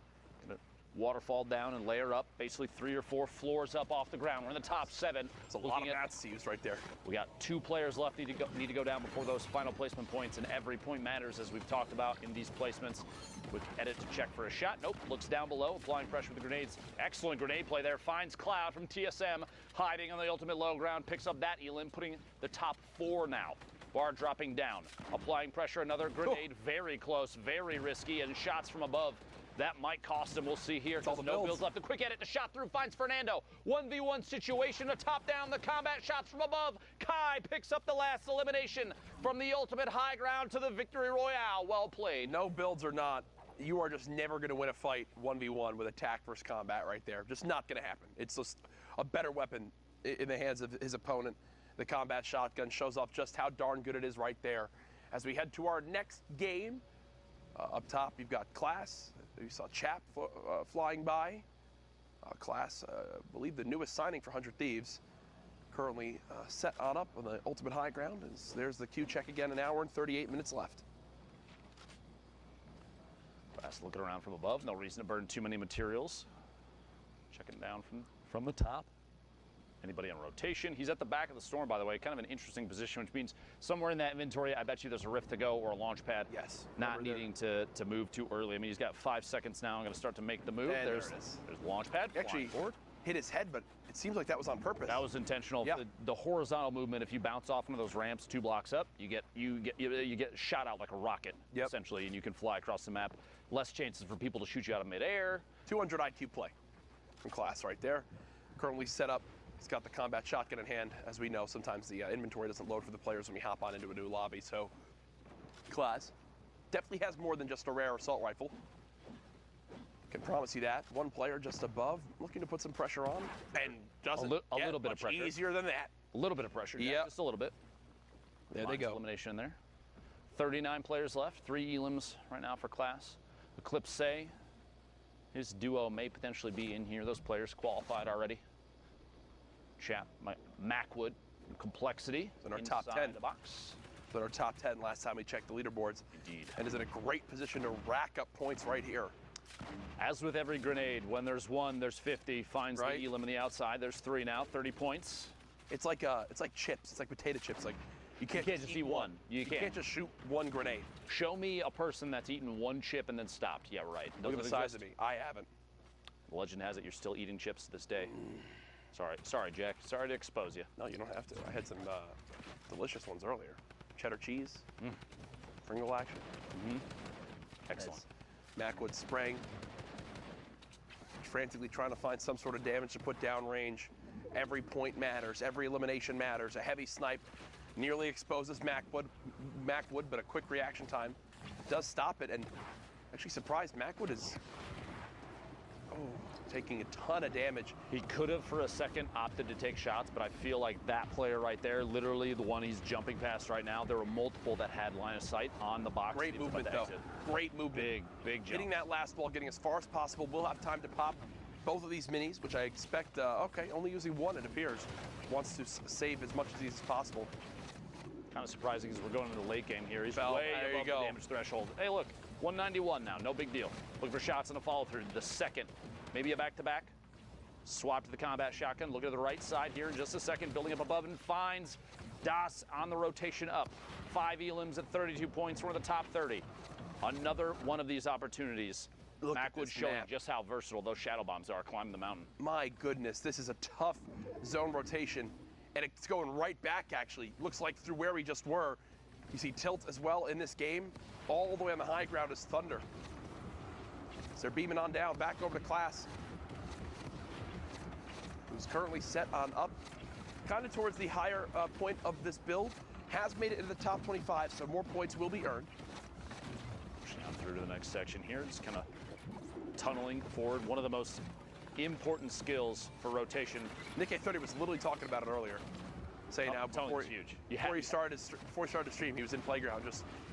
Gonna waterfall down and layer up. Basically 3 or 4 floors up off the ground. We're in the top 7. It's a lot of mats to use right there. We got 2 players left need to go down before those final placement points, and every point matters as we've talked about in these placements. Quick edit to check for a shot. Nope, looks down below, applying pressure with the grenades. Excellent grenade play there. Finds Cloud from TSM, hiding on the ultimate low ground, picks up that elim, putting the top 4 now. Bar dropping down, applying pressure, another grenade, very close, very risky, and shots from above. That might cost him, we'll see here. No builds left. A quick edit, the shot through, finds Fernando. 1v1 situation, a top down, the combat shots from above. Kai picks up the last elimination from the ultimate high ground to the victory royale. Well played. No builds or not, you are just never going to win a fight 1v1 with attack versus combat right there. Just not going to happen. It's just a better weapon in the hands of his opponent. The combat shotgun shows off just how darn good it is right there. As we head to our next game, up top you've got Class. You saw Chap flying by. Class, I believe the newest signing for 100 Thieves. Currently set on up on the ultimate high ground. There's the Q check again, 1 hour and 38 minutes left. Fast looking around from above, no reason to burn too many materials. Checking down from the top. Anybody on rotation? He's at the back of the Storm, by the way. Kind of an interesting position, which means somewhere in that inventory, I bet you there's a rift to go or a launch pad. Yes. Not needing to move too early. I mean, he's got 5 seconds now. I'm going to start to make the move. There's launch pad. Actually forward. Hit his head, but it seems like that was on purpose. That was intentional. Yeah. The horizontal movement, if you bounce off one of those ramps 2 blocks up, you get shot out like a rocket, essentially, and you can fly across the map. Less chances for people to shoot you out of midair. 200 IQ play from Class right there. Currently set up. He's got the combat shotgun in hand. As we know, sometimes the inventory doesn't load for the players when we hop on into a new lobby. So, Class definitely has more than just a rare assault rifle. Can promise you that. 1 player just above, looking to put some pressure on, and doesn't a little bit of pressure. Easier than that. A little bit of pressure. Yeah, just a little bit. There they go. Elimination there. 39 players left. 3 elims right now for Class. Eclipse say his duo may potentially be in here. Those players qualified already. Chap, Macwood, Complexity in our top 10. The box. In our top 10 last time we checked the leaderboards. Indeed. And is in a great position to rack up points right here. As with every grenade, when there's 1, there's 50. Finds the elim on the outside. There's 3 now, 30 points. It's like chips. It's like potato chips. Like you can't just eat one. You can't just shoot 1 grenade. Show me a person that's eaten 1 chip and then stopped. Yeah, right. Look at the size of me. I haven't. Legend has it you're still eating chips to this day. Sorry, Jack. Sorry to expose you. No, you don't have to. I had some delicious ones earlier. Cheddar cheese, Pringle action. Excellent. Macwood spraying, frantically trying to find some sort of damage to put down range. Every point matters. Every elimination matters. A heavy snipe nearly exposes Macwood, but a quick reaction time does stop it. And actually surprised, Macwood is taking a ton of damage. He could have for a second opted to take shots, but I feel like that player right there, literally the one he's jumping past right now, there were multiple that had line of sight on the box. Great movement though. Great movement. Big jump. Hitting that last ball, getting as far as possible. We'll have time to pop both of these minis, which I expect, okay, only using one, it appears. Wants to save as much of these as possible. Kind of surprising because we're going into the late game here. He's Fell. way There you above go. the damage threshold. Hey, look, 191 now, no big deal. Looking for shots and a follow through. The second, maybe a back-to-back. Swap to the combat shotgun. Look at the right side here in just a second. Building up above and finds Das on the rotation up. 5 elims at 32 points. We're in the top 30. Another one of these opportunities. Look at Macwood this showing map. just how versatile those shadow bombs are climbing the mountain. My goodness, this is a tough zone rotation, and it's going right back, actually. Looks like through where we just were. You see Tilt as well in this game. All the way on the high ground is Thunder. So they're beaming on down, back over to Class, who's currently set on up, kind of towards the higher point of this build. Has made it into the top 25, so more points will be earned. Pushing on through to the next section here. Just kind of tunneling forward. One of the most important skills for rotation. Nick A30 was literally talking about it earlier. Saying how before, huge. Before he started to stream, he was in Playground.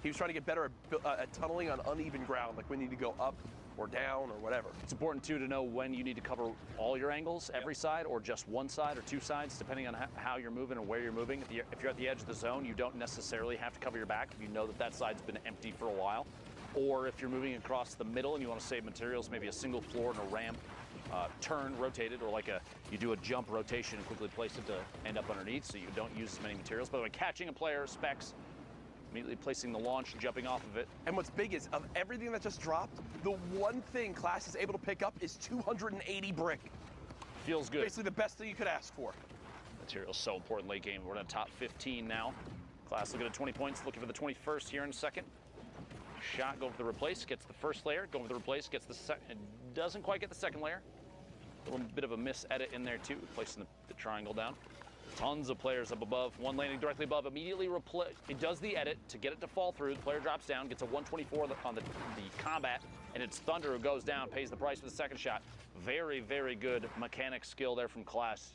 He was trying to get better at tunneling on uneven ground, like when you need to go up or down or whatever. It's important too to know when you need to cover all your angles, every side, or just one side or two sides, depending on how you're moving and where you're moving. If you're at the edge of the zone, you don't necessarily have to cover your back if you know that side's been empty for a while. Or if you're moving across the middle and you want to save materials, maybe a single floor and a ramp, turn rotated, or like you do a jump rotation and quickly place it to end up underneath so you don't use as many materials. By the way, catching a player, specs, immediately placing the launch and jumping off of it. And what's big is, of everything that just dropped, the one thing Class is able to pick up is 280 brick. Feels good. Basically the best thing you could ask for. Material's so important late game. We're in the top 15 now. Class looking at 20 points, looking for the 21st here in a second. Shot, go for the replace, gets the first layer, go for the replace, gets the second, doesn't quite get the second layer. A little bit of a miss edit in there too, placing the triangle down. Tons of players up above, one landing directly above, immediately replace. It does the edit to get it to fall through. The player drops down, gets a 124 on the combat, and it's Thunder who goes down, pays the price for the second shot. Very, very good mechanic skill there from Class.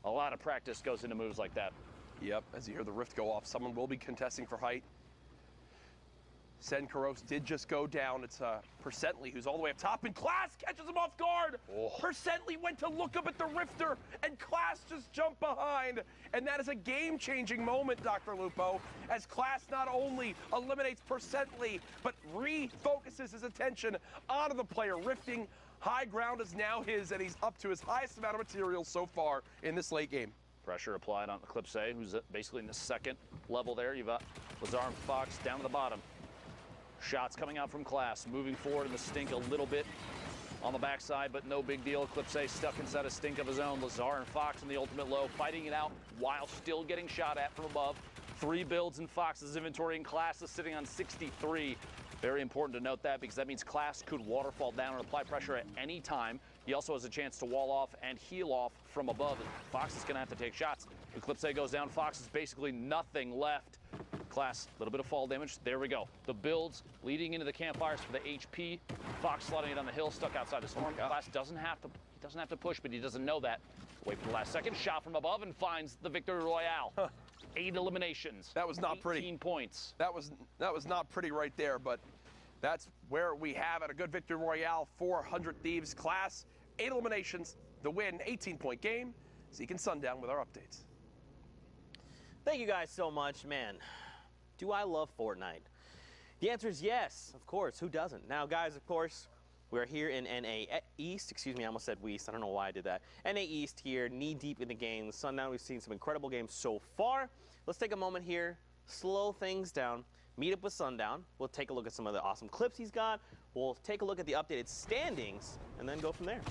A lot of practice goes into moves like that. Yep, as you hear the rift go off, someone will be contesting for height. Sen Karos did just go down. It's Percently who's all the way up top, and Class catches him off guard. Oh. Percently went to look up at the rifter, and Class just jumped behind. And that is a game-changing moment, Dr. Lupo, as Class not only eliminates Percently, but refocuses his attention onto the player rifting. High ground is now his, and he's up to his highest amount of materials so far in this late game. Pressure applied on Eclipse, who's basically in the second level there. You've got Lazar and Fox down to the bottom. Shots coming out from Class, moving forward in the stink a little bit on the backside, but no big deal. Eclipse stuck inside a stink of his own. Lazar and Fox in the ultimate low, fighting it out while still getting shot at from above. 3 builds in Fox's inventory, and Class is sitting on 63. Very important to note that, because that means Class could waterfall down and apply pressure at any time. He also has a chance to wall off and heal off from above. Fox is going to have to take shots. Eclipse goes down. Fox is basically nothing left. Class, a little bit of fall damage. There we go. The builds leading into the campfires for the HP. Fox slotting it on the hill, stuck outside the storm. Class doesn't have to push, but he doesn't know that. Wait for the last second. Shot from above and finds the victory royale. 8 eliminations. That was not pretty. 18 points. That was not pretty right there, but that's where we have it. A good victory royale. 400 Thieves. Class, 8 eliminations. The win, 18-point game. Zeke and Sundown with our updates. Thank you guys so much, man. Do I love Fortnite? The answer is yes, of course. Who doesn't? Now, guys, of course, we're here in NA East. Excuse me, I almost said West. I don't know why I did that. NA East here, knee-deep in the game. Sundown, we've seen some incredible games so far. Let's take a moment here, slow things down, meet up with Sundown. We'll take a look at some of the awesome clips he's got. We'll take a look at the updated standings, and then go from there.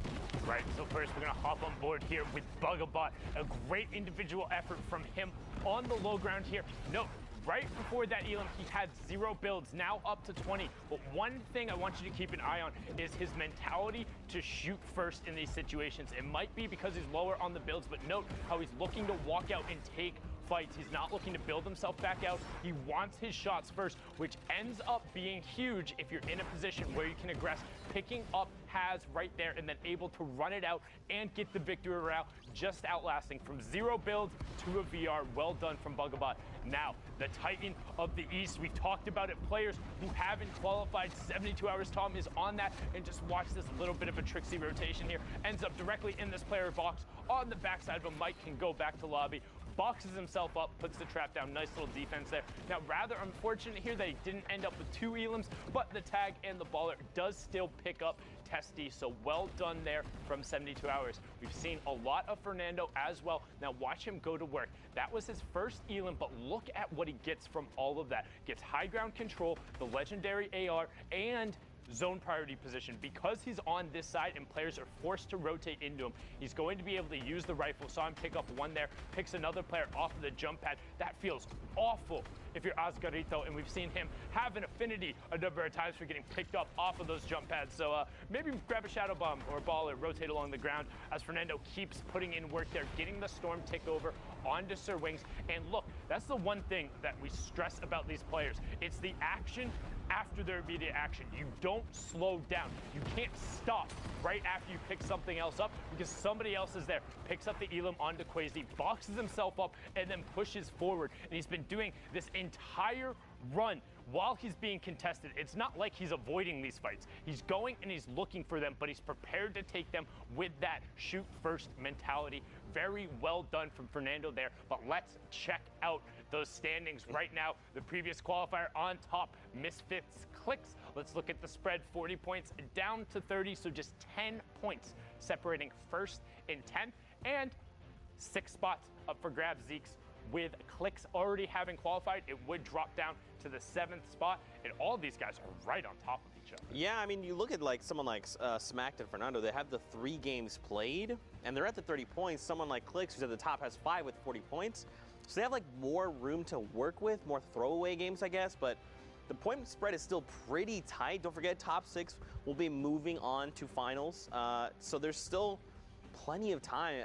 Right, so first we're going to hop on board here with Bugabot. A great individual effort from him on the low ground here. Note, right before that elim, he had 0 builds, now up to 20. But one thing I want you to keep an eye on is his mentality to shoot first in these situations. It might be because he's lower on the builds, but note how he's looking to walk out and take fights. He's not looking to build himself back out. He wants his shots first, which ends up being huge if you're in a position where you can aggress, picking up Has right there and then able to run it out and get the victory route, just outlasting from 0 builds to a VR. Well done from Bugabot. Now, the Titan of the East. We've talked about it. Players who haven't qualified 72 hours. Tom is on that, and just watch this little bit of a tricksy rotation here. Ends up directly in this player box on the backside of him. Mike can go back to lobby, boxes himself up, puts the trap down. Nice little defense there. Now, rather unfortunate here, they didn't end up with 2 elims, but the tag and the baller does still pick up Testy, so well done there from 72 hours. We've seen a lot of Fernando as well. Now watch him go to work. That was his first elim, but look at what he gets from all of that. Gets high ground control, the legendary AR, and zone priority position. Because he's on this side and players are forced to rotate into him, he's going to be able to use the rifle. Saw him pick up one there, picks another player off of the jump pad. That feels awful if you're Oscarito, and we've seen him have an affinity a number of times for getting picked up off of those jump pads. So maybe grab a shadow bomb or a ball and rotate along the ground as Fernando keeps putting in work there, getting the storm tick over onto Sir Wings. And look, that's the one thing that we stress about these players. It's the action after their immediate action. You don't slow down. You can't stop right after you pick something else up because somebody else is there. Picks up the elim onto Quasi, boxes himself up, and then pushes forward. And he's been doing this entire run while he's being contested. It's not like he's avoiding these fights. He's going and he's looking for them, but he's prepared to take them with that shoot first mentality. Very well done from Fernando there, but let's check out those standings right now. The previous qualifier on top, Misfits Clicks. Let's look at the spread, 40 points down to 30, so just 10 points separating first and 10th, and 6 spots up for grabs. Zeke's with Clicks already having qualified, it would drop down to the 7th spot, and all these guys are right on top of each other. Yeah, I mean, you look at like someone like Smacked and Fernando, they have the 3 games played, and they're at the 30 points. Someone like Clicks, who's at the top, has 5 with 40 points. So they have like more room to work with, more throwaway games, I guess, but the point spread is still pretty tight. Don't forget, top 6 will be moving on to finals, so there's still plenty of time.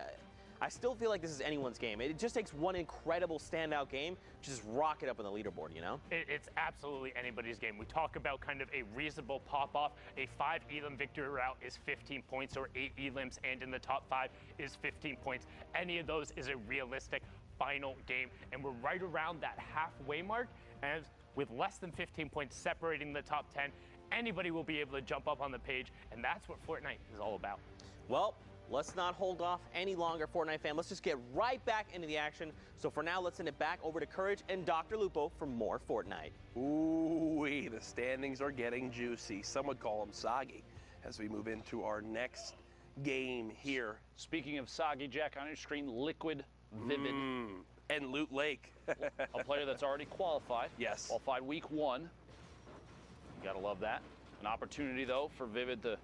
I still feel like this is anyone's game. It just takes one incredible standout game to just rocket up on the leaderboard, you know? It's absolutely anybody's game. We talk about kind of a reasonable pop-off. A 5 elim victory route is 15 points, or 8 elims, and in the top 5 is 15 points. Any of those is a realistic final game, and we're right around that halfway mark, and with less than 15 points separating the top 10, anybody will be able to jump up on the page, and that's what Fortnite is all about. Well, let's not hold off any longer, Fortnite fam. Let's just get right back into the action. So for now, let's send it back over to Courage and Dr. Lupo for more Fortnite. Ooh-wee, the standings are getting juicy. Some would call them soggy as we move into our next game here. Speaking of soggy, Jack, on your screen, Liquid Vivid. And Loot Lake. A player that's already qualified. Yes. Qualified week 1. You gotta love that. An opportunity, though, for Vivid to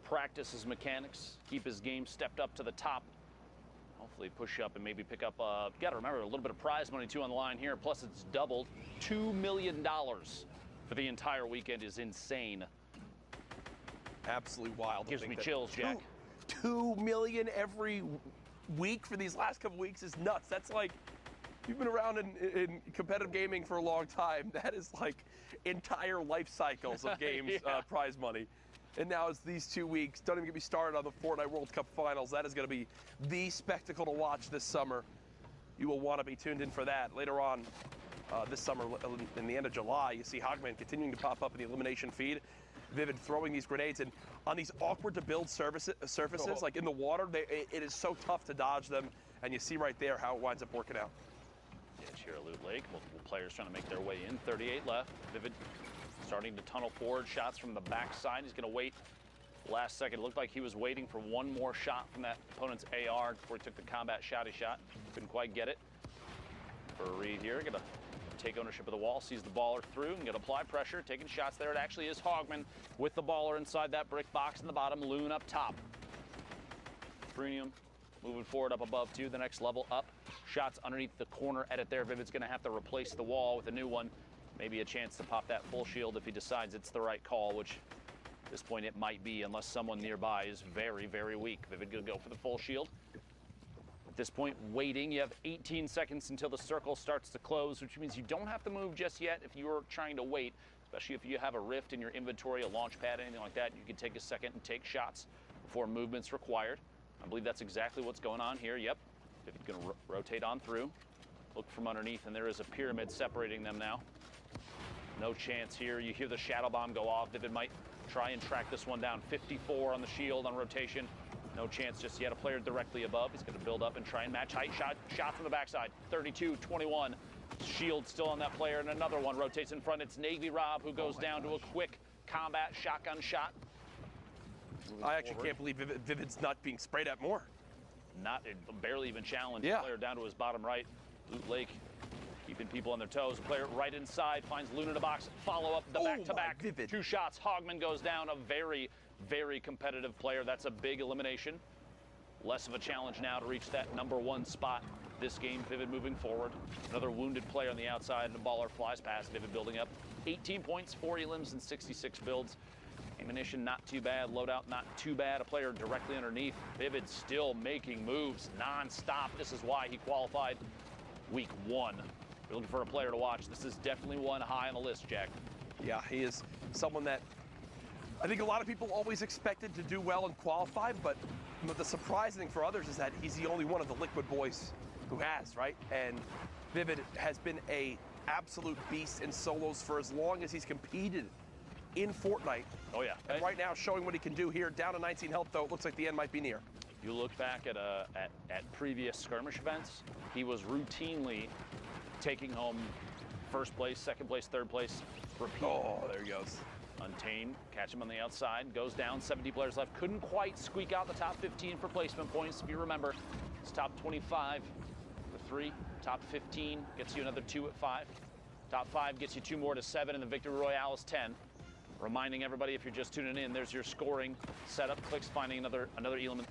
practice his mechanics, keep his game stepped up to the top. Hopefully push up and maybe pick up, you gotta remember, a little bit of prize money too on the line here. Plus it's doubled. $2 million for the entire weekend is insane. Absolutely wild. Gives me chills, Jack. $2 million every week for these last couple weeks is nuts. That's like, you've been around in competitive gaming for a long time. That is like entire life cycles of games, yeah. Prize money. And now it's these 2 weeks. Don't even get me started on the Fortnite World Cup Finals. That is going to be the spectacle to watch this summer. You will want to be tuned in for that. Later on this summer, in the end of July, you see Hogman continuing to pop up in the elimination feed. Vivid throwing these grenades, and on these awkward to build surfaces, like in the water, it is so tough to dodge them, and you see right there how it winds up working out. Yeah, here at Loot Lake, multiple players trying to make their way in. 38 left. Vivid starting to tunnel forward, shots from the backside. He's going to wait last second. It looked like he was waiting for one more shot from that opponent's AR before he took the combat shotty shot. Couldn't quite get it. For a read here, going to take ownership of the wall, sees the baller through, and going to apply pressure, taking shots there. It actually is Hogman with the baller inside that brick box in the bottom, Loon up top. Premium moving forward up above too, the next level up. Shots underneath the corner edit there. Vivid's going to have to replace the wall with a new one. Maybe a chance to pop that full shield if he decides it's the right call, which at this point it might be, unless someone nearby is very, very weak. Vivid going to go for the full shield. At this point, waiting. You have 18 seconds until the circle starts to close, which means you don't have to move just yet if you're trying to wait, especially if you have a rift in your inventory, a launch pad, anything like that. You can take a second and take shots before movement's required. I believe that's exactly what's going on here. Yep. Vivid's going to rotate on through. Look from underneath, and there is a pyramid separating them now. No chance here. You hear the shadow bomb go off. Vivid might try and track this one down. 54 on the shield on rotation. No chance just yet. A player directly above. He's going to build up and try and match height. Shot from the backside. 32-21. Shield still on that player, and another one rotates in front. It's Navy Rob who goes down to a quick combat shotgun shot. I actually can't believe Vivid's not being sprayed at more. Barely even challenged. Yeah. Player down to his bottom right. Loot Lake keeping people on their toes. Player right inside finds Loon in the box. Follow up the back-to-back. Vivid. 2 shots. Hogman goes down. A very, very competitive player. That's a big elimination. Less of a challenge now to reach that #1 spot this game. Vivid moving forward. Another wounded player on the outside, and a baller flies past. Vivid building up 18 points, 4 elims, and 66 builds. Ammunition not too bad. Loadout not too bad. A player directly underneath. Vivid still making moves non-stop. This is why he qualified week 1. You're looking for a player to watch. This is definitely one high on the list, Jack. Yeah, he is someone that I think a lot of people always expected to do well and qualify, but the surprising thing for others is that he's the only one of the Liquid boys who has, right? And Vivid has been a absolute beast in solos for as long as he's competed in Fortnite. Oh, yeah. And right now showing what he can do here. Down to 19 health, though. It looks like the end might be near. You look back at previous skirmish events, he was routinely taking home first place, second place, third place, repeat. Oh, there he goes. Untamed, catch him on the outside, goes down, 70 players left. Couldn't quite squeak out the top 15 for placement points. If you remember, it's top 25 for 3, top 15 gets you another 2 at 5. Top 5 gets you 2 more to 7, and the Victory Royale is 10. Reminding everybody, if you're just tuning in, there's your scoring setup. Clicks finding another element.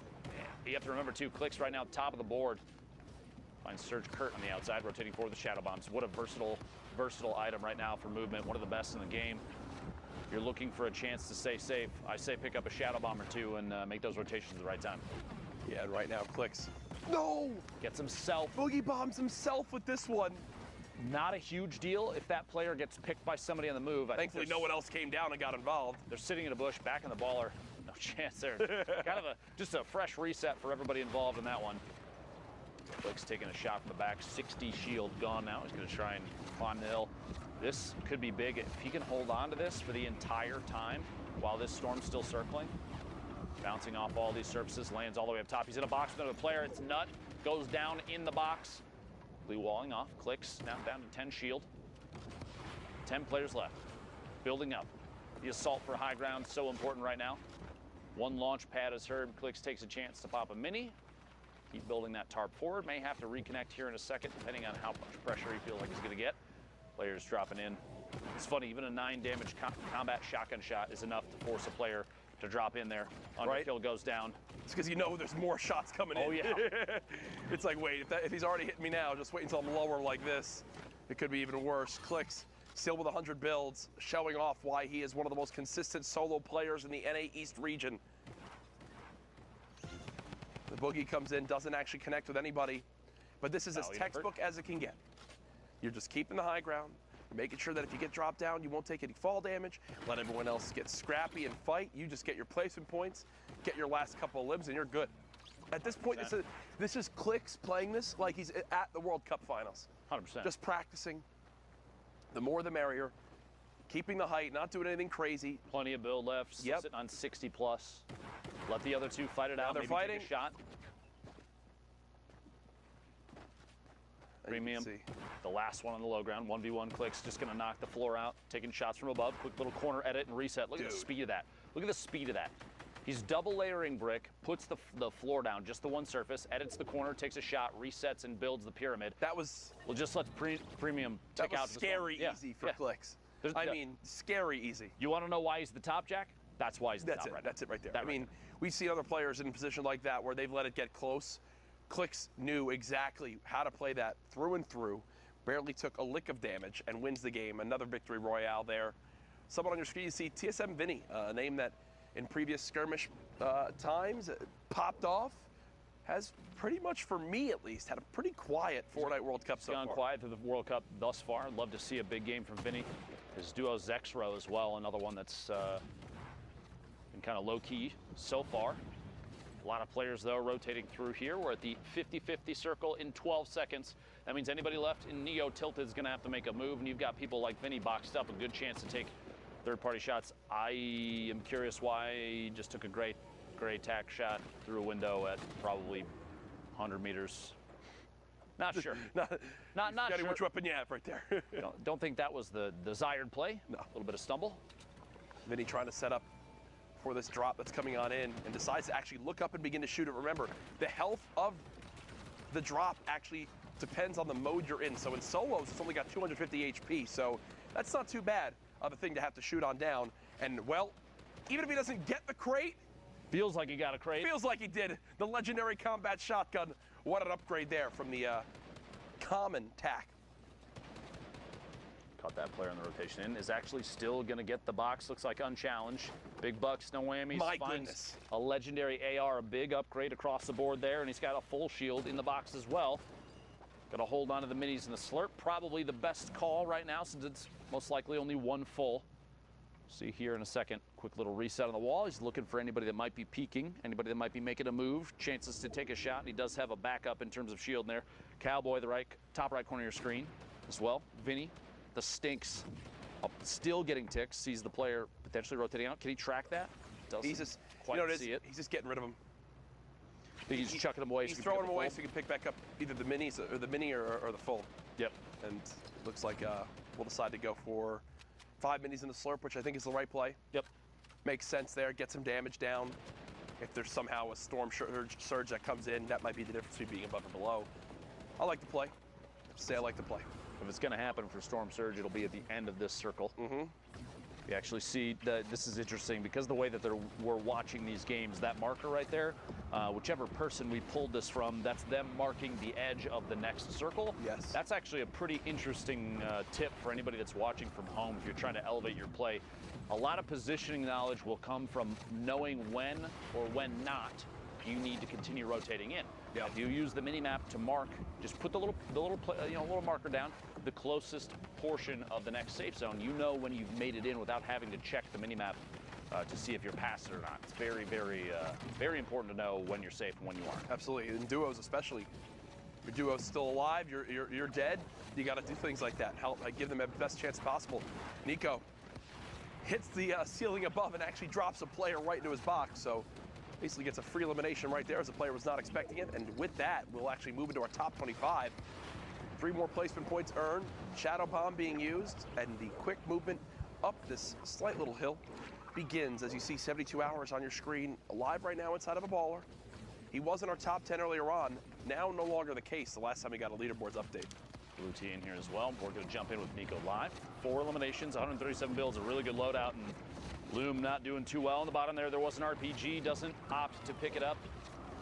You have to remember, too, Clicks right now top of the board. Finds Surge Kurt on the outside, rotating forward the shadow bombs. What a versatile item right now for movement. One of the best in the game. You're looking for a chance to stay safe. I say pick up a shadow bomb or 2 and make those rotations at the right time. Yeah, and right now, Clicks. No! Gets himself. Boogie bombs himself with this one. Not a huge deal if that player gets picked by somebody on the move. Thankfully, no one else came down and got involved. They're sitting in a bush, back in the baller. No chance there. Kind of just a fresh reset for everybody involved in that one. Blake's taking a shot from the back. 60 shield gone now. He's going to try and climb the hill. This could be big if he can hold on to this for the entire time while this storm's still circling. Bouncing off all these surfaces, lands all the way up top. He's in a box with another player. It's Nut. Goes down in the box. Blue walling off. Clicks now down to 10 shield. 10 players left. Building up. The assault for high ground, so important right now. 1 launch pad is heard. Clicks takes a chance to pop a mini. Keep building that tarp forward. May have to reconnect here in a second, depending on how much pressure he feels like he's going to get. Players dropping in. It's funny, even a 9 damage combat shotgun shot is enough to force a player to drop in there. Underkill goes down. It's because you know there's more shots coming in. Oh, yeah. It's like, wait, if he's already hitting me now, just wait until I'm lower like this. It could be even worse. Clicks, still with 100 builds, showing off why he is one of the most consistent solo players in the NA East region. The Boogie comes in, doesn't actually connect with anybody, but this is as textbook as it can get. You're just keeping the high ground, making sure that if you get dropped down, you won't take any fall damage. Let everyone else get scrappy and fight. You just get your placement points, get your last couple of limbs, and you're good. At this point, this is Clicks playing this like he's at the World Cup Finals. 100%. Just practicing. The more the merrier. Keeping the height, not doing anything crazy. Plenty of build left. Sitting on 60 plus. Let the other 2 fight it out. They're fighting. Take a shot. Premium. The last one on the low ground. 1v1 Clicks. Just going to knock the floor out. Taking shots from above. Quick little corner edit and reset. Look at the speed of that. Look at the speed of that. He's double layering brick, puts the floor down, just the one surface, edits the corner, takes a shot, resets, and builds the pyramid. That was... Well, just let Premium tick out. That was scary easy for Clicks. I mean, scary easy. You want to know why he's the top, Jack? That's why he's the top right now. That's it right there. I mean, we see other players in a position like that where they've let it get close. Clicks knew exactly how to play that through and through. Barely took a lick of damage and wins the game. Another Victory Royale there. Someone on your screen, you see TSM Vinny, a name that in previous skirmish times popped off. Has pretty much, for me at least, had a pretty quiet Fortnite World Cup so far. Gone quiet through the World Cup thus far. Love to see a big game from Vinny. His duo Zexro as well, another one that's been kind of low-key so far. A lot of players, though, rotating through here. We're at the 50-50 circle in 12 seconds. That means anybody left in Neo tilted is going to have to make a move, and you've got people like Vinny boxed up, a good chance to take third-party shots. I am curious why he just took a great tack shot through a window at probably 100 meters. Not sure. not Forgetting sure. which weapon you have right there. don't think that was the desired play. No. A little bit of stumble. Vinny trying to set up for this drop that's coming on in and decides to actually look up and begin to shoot it. Remember, the health of the drop actually depends on the mode you're in. So in solos, it's only got 250 HP, so that's not too bad of a thing to have to shoot on down. And, well, even if he doesn't get the crate, feels like he got a crate. Feels like he did. The legendary combat shotgun. What an upgrade there from the common tack. Caught that player in the rotation in. Is actually still going to get the box. Looks like unchallenged. Big bucks, no whammies. My Finds goodness. A legendary AR, a big upgrade across the board there, and he's got a full shield in the box as well. Got to hold on to the minis and the slurp. Probably the best call right now since it's most likely only one full. See here in a second, quick little reset on the wall. He's looking for anybody that might be peeking, anybody that might be making a move, chances to take a shot, and he does have a backup in terms of shield in there. Cowboy, the top right corner of your screen as well. Vinny, the stinks, still getting ticks, sees the player potentially rotating out. Can he track that? Doesn't he's just, quite see it. He's just getting rid of him. I think he's chucking them away. He's throwing them away so he can pick back up either the minis or the mini or the full. Yep. And looks like we'll decide to go for 5 minis in the slurp, which I think is the right play. Yep. Makes sense there. Get some damage down. If there's somehow a storm surge that comes in, that might be the difference between being above or below. I like the play. Say I like the play. If it's going to happen for storm surge, it'll be at the end of this circle. Mm-hmm. You actually see that this is interesting because the way that we're watching these games, that marker right there, whichever person we pulled this from, that's them marking the edge of the next circle. Yes. That's actually a pretty interesting tip for anybody that's watching from home if you're trying to elevate your play. A lot of positioning knowledge will come from knowing when or when not you need to continue rotating in. Yeah. If you use the mini map to mark, just put the little marker down, the closest portion of the next safe zone. You know when you've made it in without having to check the mini map to see if you're past it or not. It's very, very, very important to know when you're safe and when you aren't. Absolutely, in duos especially. Your duo's still alive, you're dead. You got to do things like that. Help, give them the best chance possible. Nico hits the ceiling above and actually drops a player right into his box. So basically gets a free elimination right there as the player was not expecting it. And with that, we'll actually move into our top 25. 3 more placement points earned, Shadow Bomb being used, and the quick movement up this slight little hill begins. As you see 72 hours on your screen, alive right now inside of a baller. He was in our top 10 earlier on, now no longer the case the last time we got a leaderboards update. Blue T in here as well. We're going to jump in with Nico live. 4 eliminations, 137 builds, a really good loadout, and Loom not doing too well on the bottom there. There was an RPG, doesn't opt to pick it up.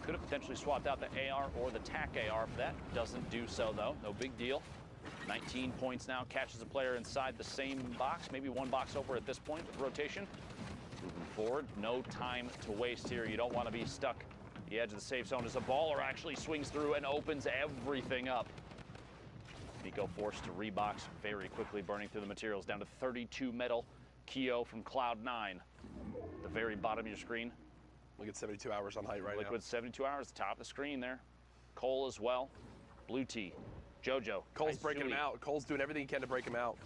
Could have potentially swapped out the AR or the TAC AR for that. Doesn't do so, though. No big deal. 19 points now. Catches a player inside the same box. Maybe one box over at this point of rotation. Moving forward. No time to waste here. You don't want to be stuck at the edge of the safe zone as a baller actually swings through and opens everything up. Nico forced to rebox very quickly, burning through the materials. Down to 32 metal. Keo from Cloud9. The very bottom of your screen. Look at 72 hours on height right now. Liquid 72 hours, top of the screen there. Cole as well. Blue T. Jojo. Cole's breaking him out. Cole's doing everything he can to break him out.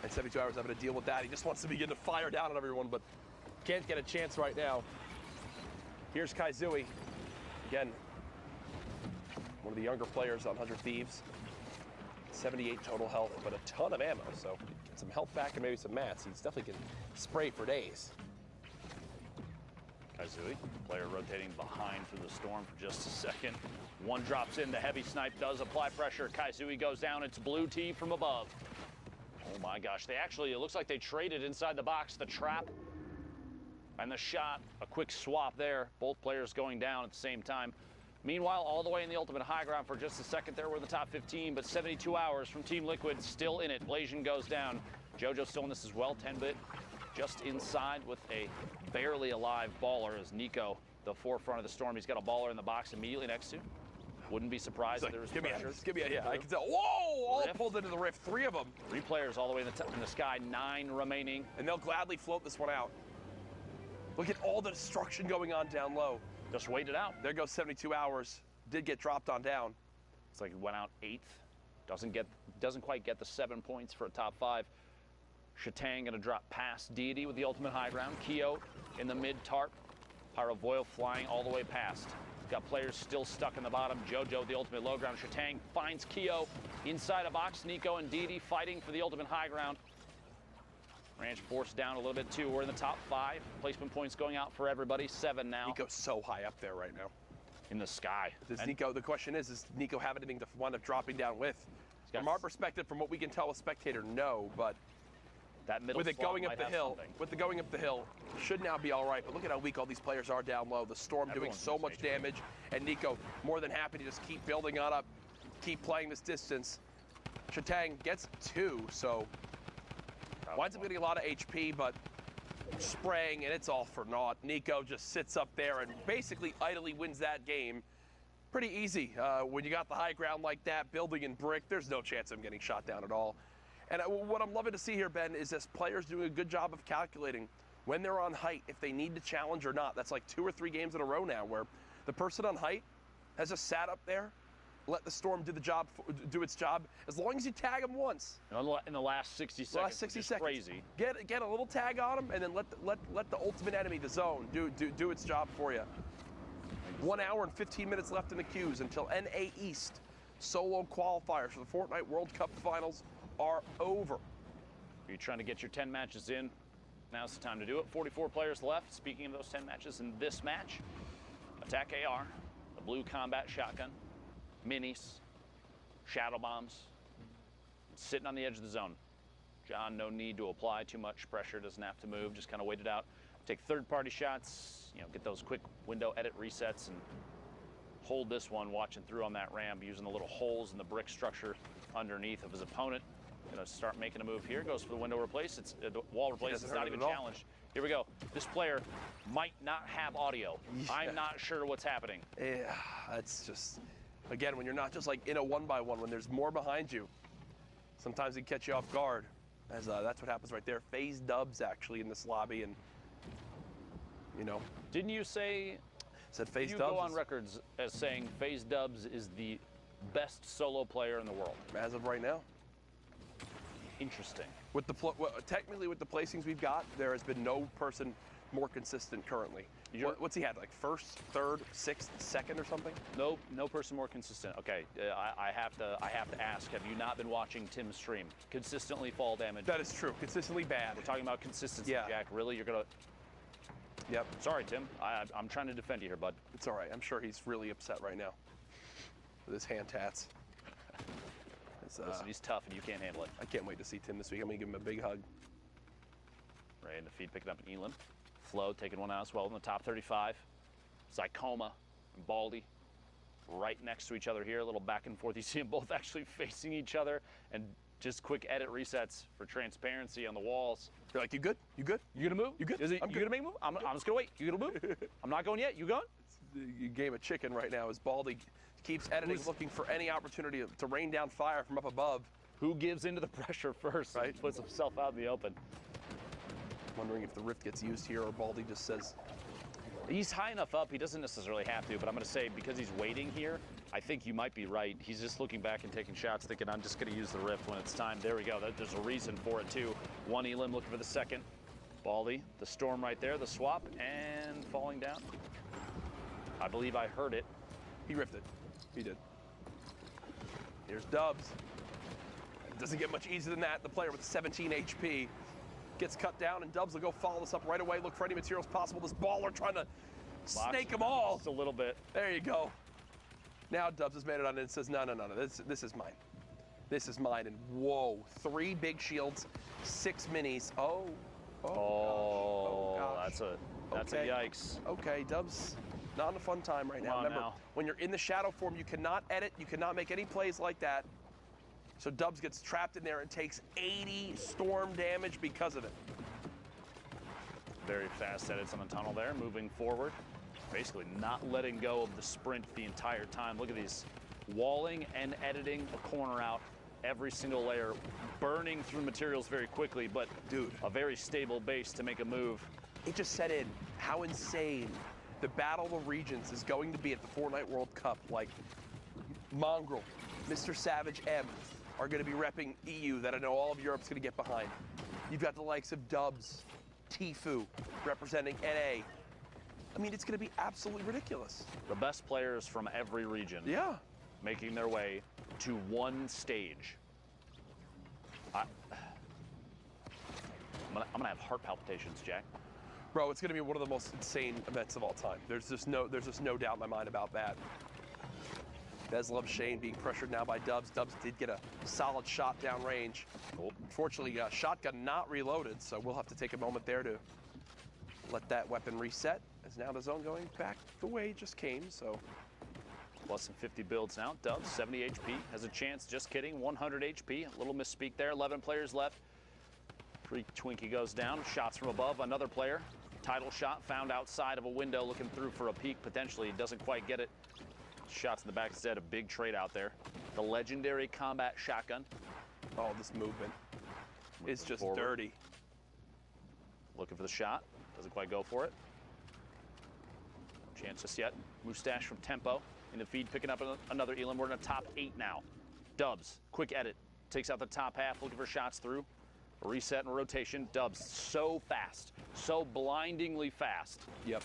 And 72 hours having to deal with that. He just wants to begin to fire down on everyone, but can't get a chance right now. Here's Kaizui. Again, one of the younger players on 100 Thieves. 78 total health, but a ton of ammo, so get some health back and maybe some mats. He's definitely can spray for days. Kaizui, player rotating behind through the storm for just a second. One drops in, the heavy snipe does apply pressure. Kaizui goes down, it's Blue T from above. Oh my gosh, it looks like they traded inside the box, the trap and the shot. A quick swap there, both players going down at the same time. Meanwhile, all the way in the ultimate high ground for just a second there, we're in the top 15, but 72 hours from Team Liquid, still in it. Blasian goes down. Jojo still in this as well, 10-bit. Just inside with a barely alive baller is Nico, the forefront of the storm. He's got a baller in the box immediately next to. Wouldn't be surprised if there was pressure. Give me a, yeah, I can tell. Whoa, all pulled into the rift, 3 of them. 3 players all the way in the sky, 9 remaining. And they'll gladly float this one out. Look at all the destruction going on down low. Just wait it out. There goes 72 hours. Did get dropped on down. Looks like he went out 8th. Doesn't quite get the 7 points for a top 5. Shatang gonna drop past Deity with the ultimate high ground. Keo in the mid tarp. Pyrovoil flying all the way past. Got players still stuck in the bottom. Jojo, the ultimate low ground. Shatang finds Keo inside a box. Nico and Deity fighting for the ultimate high ground. Ranch forced down a little bit too. We're in the top 5. Placement points going out for everybody. 7 now. Nico's so high up there right now. In the sky. Does Nico, the question is, does Nico have anything to wind up dropping down with? From our perspective, from what we can tell as spectator, no, but that middle with it going up the hill, should now be all right. But look at how weak all these players are down low. The Storm doing so much damage, and Nico more than happy to just keep building on up, keep playing this distance. Shatang gets 2, so winds up getting a lot of HP, but spraying, and it's all for naught. Nico just sits up there and basically idly wins that game. Pretty easy. When you got the high ground like that, building in brick, there's no chance of him getting shot down at all. And what I'm loving to see here, Ben, is this players doing a good job of calculating when they're on height, if they need to challenge or not. That's like 2 or 3 games in a row now where the person on height has just sat up there, let the Storm do its job, as long as you tag them once. In the last 60 seconds, last 60 seconds. Crazy. Get a little tag on them, and then let the ultimate enemy, the zone, do its job for you. 1 hour and 15 minutes left in the queues until NA East solo qualifiers for the Fortnite World Cup Finals are over. Are you trying to get your 10 matches in? Now's the time to do it. 44 players left. Speaking of those 10 matches in this match, Attack AR, the blue combat shotgun, minis, shadow bombs, sitting on the edge of the zone. John, no need to apply too much pressure, doesn't have to move, just kind of wait it out. Take third-party shots, get those quick window edit resets and hold this one watching through on that ramp using the little holes in the brick structure underneath of his opponent. Gonna start making a move here. Goes for the window replace. It's wall replace. It's not even challenged. Here we go. This player might not have audio. Yeah. I'm not sure what's happening. Yeah, that's just, again, when you're not just like in a 1-by-1, when there's more behind you, sometimes it catch you off guard. As that's what happens right there. FaZe Dubs actually in this lobby, and Didn't you say? Said FaZe Dubs. You go on records as saying FaZe Dubs is the best solo player in the world as of right now. Interesting. With technically with the placings we've got, there has been no person more consistent currently. What's he had, like 1st, 3rd, 6th, 2nd, or something? Nope, no person more consistent. Okay, I have to ask. Have you not been watching Tim's stream? Consistently fall damage. That is true. Consistently bad. We're talking about consistency, yeah. Jack. Really, you're gonna? Yep. Sorry, Tim. I'm trying to defend you here, bud. It's all right. I'm sure he's really upset right now with his hand tats. Listen, he's tough and you can't handle it. I can't wait to see Tim this week. I'm going to give him a big hug. Right in the feed, picking up an Elam. Flo taking one out as well in the top 35. Zycoma and Baldy right next to each other here. A little back and forth. You see them both actually facing each other, and just quick edit resets for transparency on the walls. You're like, you good? You good? You gonna move? You good? You gonna make a move? I'm just gonna wait. You gonna move? I'm not going yet. You going? You game of chicken right now as Baldy keeps editing, looking for any opportunity to rain down fire from up above. Who gives into the pressure first, right? And puts himself out in the open. Wondering if the rift gets used here or Baldy just says. He's high enough up, he doesn't necessarily have to, but I'm going to say because he's waiting here, I think you might be right. He's just looking back and taking shots, thinking, I'm just going to use the rift when it's time. There we go. There's a reason for it, too. One Elim looking for the second. Baldy, the storm right there, the swap, and falling down. I believe I heard it. He rifted. He did. Here's Dubs. It doesn't get much easier than that. The player with 17 HP gets cut down, and Dubs will go follow this up right away. Look for any materials possible. This baller trying to snake them all. Just a little bit. There you go. Now Dubs has made it on and says, no. This is mine. This is mine. And whoa, 3 big shields, 6 minis. Oh gosh. That's a yikes. Okay, Dubs, not in a fun time right now. Remember, when you're in the shadow form, you cannot edit, you cannot make any plays like that. So Dubs gets trapped in there and takes 80 storm damage because of it. Very fast edits on the tunnel there, moving forward. Basically not letting go of the sprint the entire time. Look at these, walling and editing a corner out every single layer, burning through materials very quickly, but dude, a very stable base to make a move. It just set in how insane the Battle of Regions is going to be at the Fortnite World Cup. Like, mongrel, Mr. Savage M are going to be repping EU that I know all of Europe's going to get behind. You've got the likes of Dubs, Tfue representing NA. I mean, it's going to be absolutely ridiculous. The best players from every region. Yeah. Making their way to one stage. I'm gonna have heart palpitations, Jack. Bro, it's going to be one of the most insane events of all time. There's just no doubt in my mind about that. Bez loves Shane being pressured now by Dubs. Dubs did get a solid shot down range. Unfortunately, shotgun not reloaded, so we'll have to take a moment there to let that weapon reset. As now the zone going back the way it just came, so. Less than 50 builds now. Dubs, 70 HP, has a chance, just kidding, 100 HP. A little misspeak there, 11 players left. Freak Twinkie goes down, shots from above, another player. Title shot found outside of a window, looking through for a peek, potentially. Doesn't quite get it. Shots in the back instead, a big trade out there. The legendary combat shotgun. Oh, this movement is just forward. dirty. Looking for the shot, doesn't quite go for it. No chance just yet. Mustache from Tempo in the feed, picking up another Elam. We're in a top 8 now. Dubs, quick edit, takes out the top half, looking for shots through. A reset and rotation. Dubs, so fast, so blindingly fast. Yep.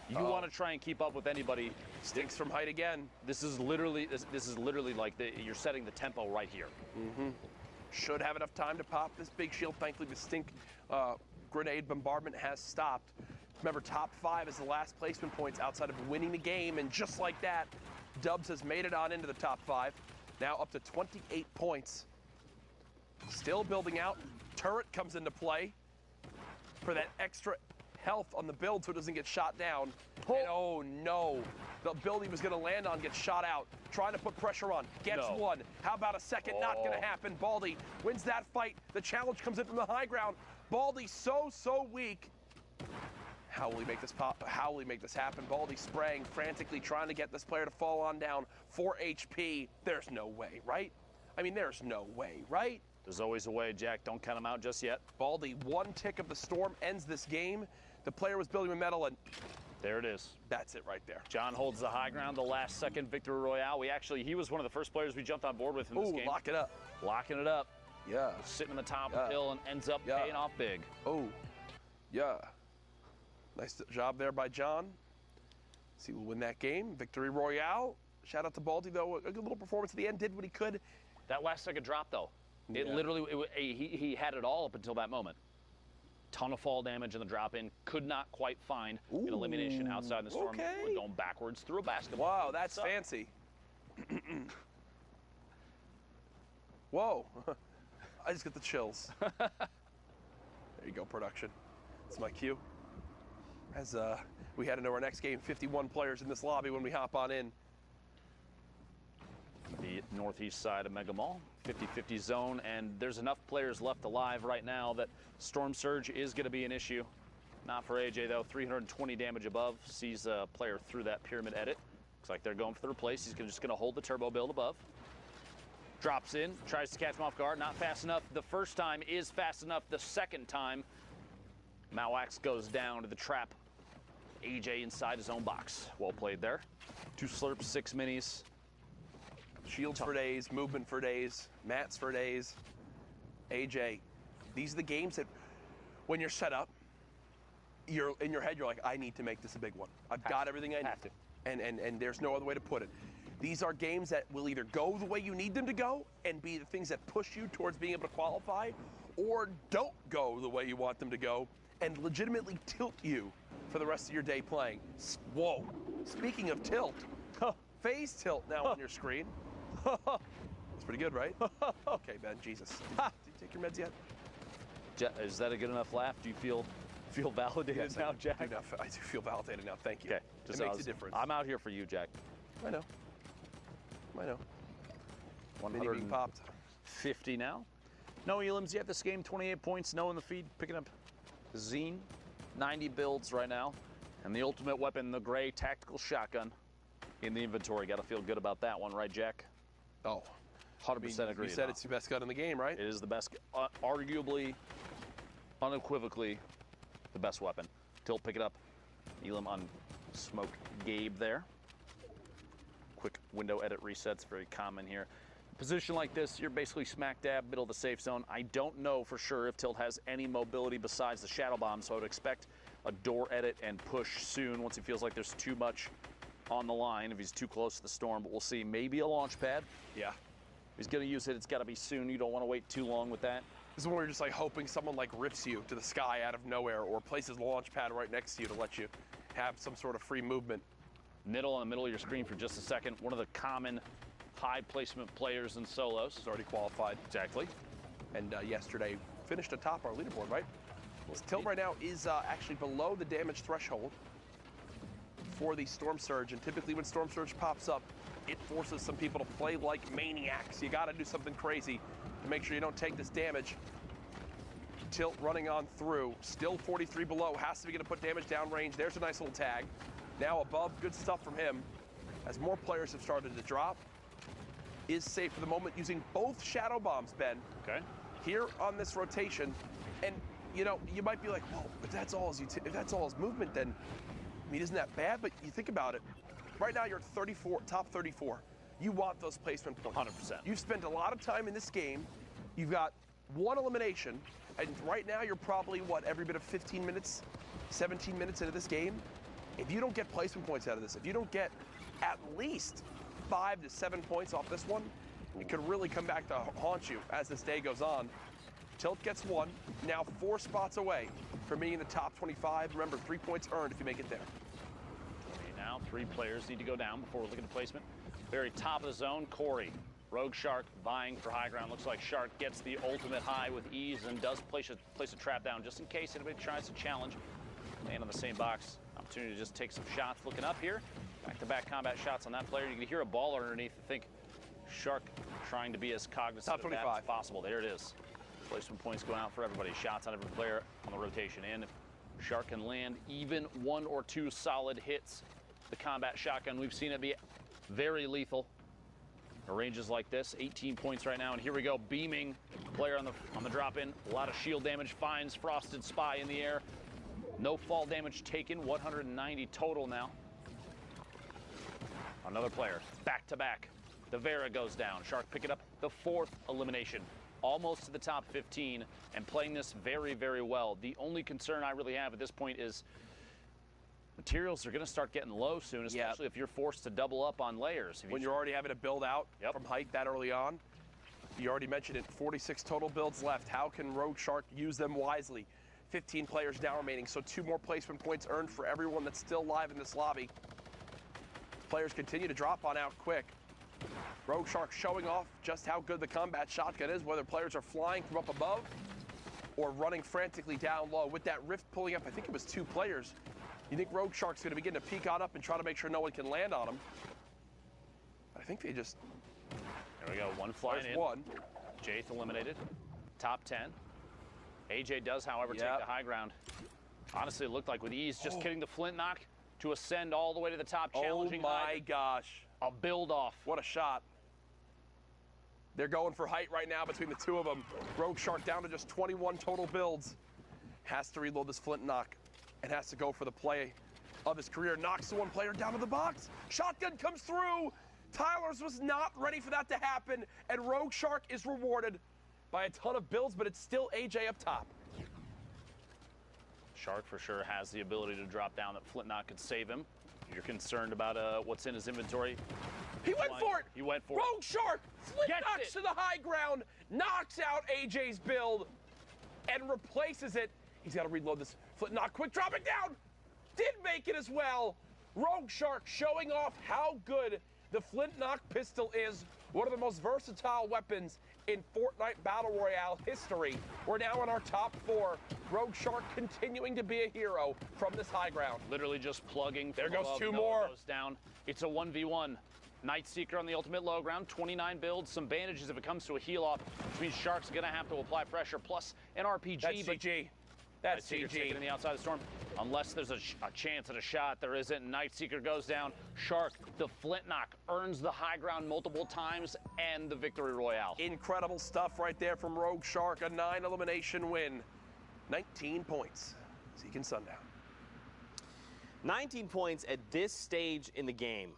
You want to try and keep up with anybody. Stinks from height again. This is literally like you're setting the tempo right here. Mm-hmm. Should have enough time to pop this big shield. Thankfully, the stink grenade bombardment has stopped. Remember, top 5 is the last placement points outside of winning the game, and just like that, Dubs has made it on into the top 5. Now up to 28 points. Still building out. Turret comes into play for that extra health on the build so it doesn't get shot down. And oh no, the build he was going to land on gets shot out. Trying to put pressure on, gets one. How about a second? Not going to happen. Baldy wins that fight. The challenge comes in from the high ground. Baldy so weak. How will he make this pop? How will he make this happen? Baldy spraying frantically, trying to get this player to fall on down. 4 HP. There's no way, right? I mean, there's no way, right? There's always a way, Jack. Don't count him out just yet. Baldy, one tick of the storm ends this game. The player was building with metal, and there it is. That's it right there. John holds the high ground, the last second victory royale. He was one of the first players we jumped on board with in this game. Lock it up. Locking it up. Yeah. Sitting on the top of the hill and ends up paying off big. Oh, yeah. Nice job there by John. See who will win that game. Victory royale. Shout out to Baldy, though. A good little performance at the end. Did what he could. That last second drop, though. It literally, he had it all up until that moment. Ton of fall damage in the drop-in. Could not quite find an elimination outside in the storm. Okay. We're going backwards through a basketball. Wow, that's fancy. Whoa. I just got the chills. There you go, production. That's my cue. As we head into our next game, 51 players in this lobby when we hop on in. The northeast side of Mega Mall, 50-50 zone, and there's enough players left alive right now that Storm Surge is going to be an issue. Not for AJ, though. 320 damage above. Sees a player through that pyramid edit. Looks like they're going for the replace. He's just going to hold the turbo build above. Drops in, tries to catch him off guard. Not fast enough. The first time is fast enough. The second time, Malwax goes down to the trap. AJ inside his own box. Well played there. 2 slurps, 6 minis. Shields for days, movement for days, mats for days. AJ, these are the games that when you're set up, you're in your head, you're like, I need to make this a big one. I've got everything I need. And there's no other way to put it. These are games that will either go the way you need them to go and be the things that push you towards being able to qualify, or don't go the way you want them to go and legitimately tilt you for the rest of your day playing. Whoa. Speaking of tilt, phase tilt now on your screen. It's pretty good, right? Okay, Ben, Jesus. Did you take your meds yet? Is that a good enough laugh? Do you feel validated now, Jack? I do feel validated now. Thank you. Okay. It makes a difference. I'm out here for you, Jack. I know. 100 being popped. 50 now. No Elims yet this game. 28 points. No in the feed. Picking up Zine. 90 builds right now. And the ultimate weapon, the gray tactical shotgun in the inventory. Got to feel good about that one, right, Jack? Oh, 100% agree. You said it's the best gun in the game, right? It is the best, arguably, unequivocally, the best weapon. Tilt, pick it up. Elam on Smoke Gabe there. quick window edit resets, very common here. Position like this, you're basically smack dab middle of the safe zone. I don't know for sure if Tilt has any mobility besides the shadow bomb, so I would expect a door edit and push soon once he feels like there's too much on the line, if he's too close to the storm. But we'll see. Maybe a launch pad. Yeah. If he's going to use it, it's got to be soon. You don't want to wait too long with that. This is when we're just like hoping someone like rips you to the sky out of nowhere or places a launch pad right next to you to let you have some sort of free movement. Middle, in the middle of your screen for just a second. One of the common high placement players in solos. He's already qualified. Exactly. And yesterday finished atop our leaderboard, right? Well, Tilt right now is actually below the damage threshold for the Storm Surge. And typically when Storm Surge pops up, it forces some people to play like maniacs. You got to do something crazy to make sure you don't take this damage. Tilt running on through. Still 43 below. Has to be going to put damage downrange. There's a nice little tag. Now above. Good stuff from him. As more players have started to drop. Is safe for the moment using both shadow bombs, Ben. Okay. Here on this rotation, and you know, you might be like, well, if that's all his movement, then I mean, isn't that bad? But you think about it. Right now, you're at 34, top 34. You want those placement points. 100%. You've spent a lot of time in this game. You've got one elimination, and right now you're probably what, every bit of 15 minutes, 17 minutes into this game. If you don't get placement points out of this, if you don't get at least 5 to 7 points off this one, it could really come back to haunt you as this day goes on. Tilt gets one, now 4 spots away from being in the top 25. Remember, 3 points earned if you make it there. Okay, now 3 players need to go down before we look at the placement. Very top of the zone, Corey. Rogue Shark vying for high ground. Looks like Shark gets the ultimate high with ease and does place a trap down just in case anybody tries to challenge. And on the same box, opportunity to just take some shots. Looking up here. Back-to-back combat shots on that player. You can hear a ball underneath. I think Shark trying to be as cognizant of that as possible. There it is. Placement points going out for everybody. Shots on every player on the rotation. And if Shark can land even 1 or 2 solid hits, the combat shotgun, we've seen it be very lethal. Ranges like this, 18 points right now. And here we go, beaming player on the drop-in. A lot of shield damage, finds Frosted Spy in the air. No fall damage taken, 190 total now. Another player, back-to-back. The Vera goes down. Shark picking up the 4th elimination. Almost to the top 15 and playing this very, very well. The only concern I really have at this point is materials are going to start getting low soon, especially if you're forced to double up on layers. When you're already having to build out from height that early on. You already mentioned it, 46 total builds left. How can Rogue Shark use them wisely? 15 players now remaining, so 2 more placement points earned for everyone that's still live in this lobby. Players continue to drop on out quick. Rogue Shark showing off just how good the combat shotgun is, whether players are flying from up above or running frantically down low. With that rift pulling up, I think it was 2 players. You think Rogue Shark's going to begin to peek on up and try to make sure no one can land on him. I think they just... There we go, 1 flying in. 1. Jaith eliminated. Top 10. AJ does, however, take the high ground. Honestly, it looked like with ease, just getting the flint knock to ascend all the way to the top, challenging my gosh. A build off. What a shot. They're going for height right now between the 2 of them. Rogue Shark down to just 21 total builds. Has to reload this flint knock and has to go for the play of his career. Knocks the 1 player down to the box. Shotgun comes through. Tyler's was not ready for that to happen, and Rogue Shark is rewarded by a ton of builds, but it's still AJ up top. Shark for sure has the ability to drop down. That flint knock could save him. You're concerned about what's in his inventory. He went for it. He went for it. Rogue Shark flint knocks to the high ground, knocks out AJ's build, and replaces it. He's got to reload this flint knock quick. Drop it down. Did make it as well. Rogue Shark showing off how good the flint knock pistol is. One of the most versatile weapons in Fortnite Battle Royale history. We're now in our top 4. Rogue Shark continuing to be a hero from this high ground. Literally just plugging. There goes above. 2 Noah more. Goes down. It's a 1v1. Nightseeker on the ultimate low ground, 29 builds, some bandages if it comes to a heal off, which means Shark's gonna have to apply pressure, plus an RPG. That's CG. That's CG. Taking the outside of the storm. Unless there's a chance at a shot, there isn't. Nightseeker goes down. Shark, the flint knock, earns the high ground multiple times and the victory royale. Incredible stuff right there from Rogue Shark. A 9 elimination win. 19 points. Zeke and Sundown. 19 points at this stage in the game.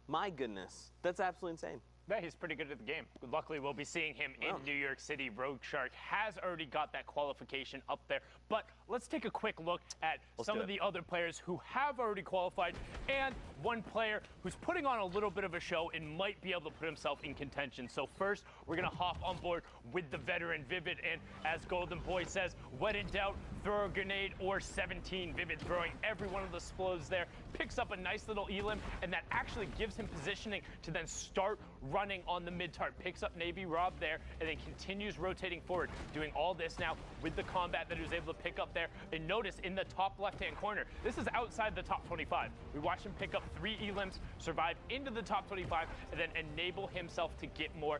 My goodness. That's absolutely insane. Yeah, he's pretty good at the game. Luckily, we'll be seeing him in New York City. Rogue Shark has already got that qualification up there. But let's take a quick look at some of the other players who have already qualified and one player who's putting on a little bit of a show and might be able to put himself in contention. So first, we're going to hop on board with the veteran Vivid. And as Golden Boy says, when in doubt, throw a grenade or 17. Vivid throwing every one of the explodes there. Picks up a nice little elim, and that actually gives him positioning to then start running on the mid-tart. Picks up Navy Rob there, and then continues rotating forward, doing all this now with the combat that he was able to pick up there. And notice in the top left-hand corner, this is outside the top 25. We watched him pick up 3 elims, survive into the top 25, and then enable himself to get more.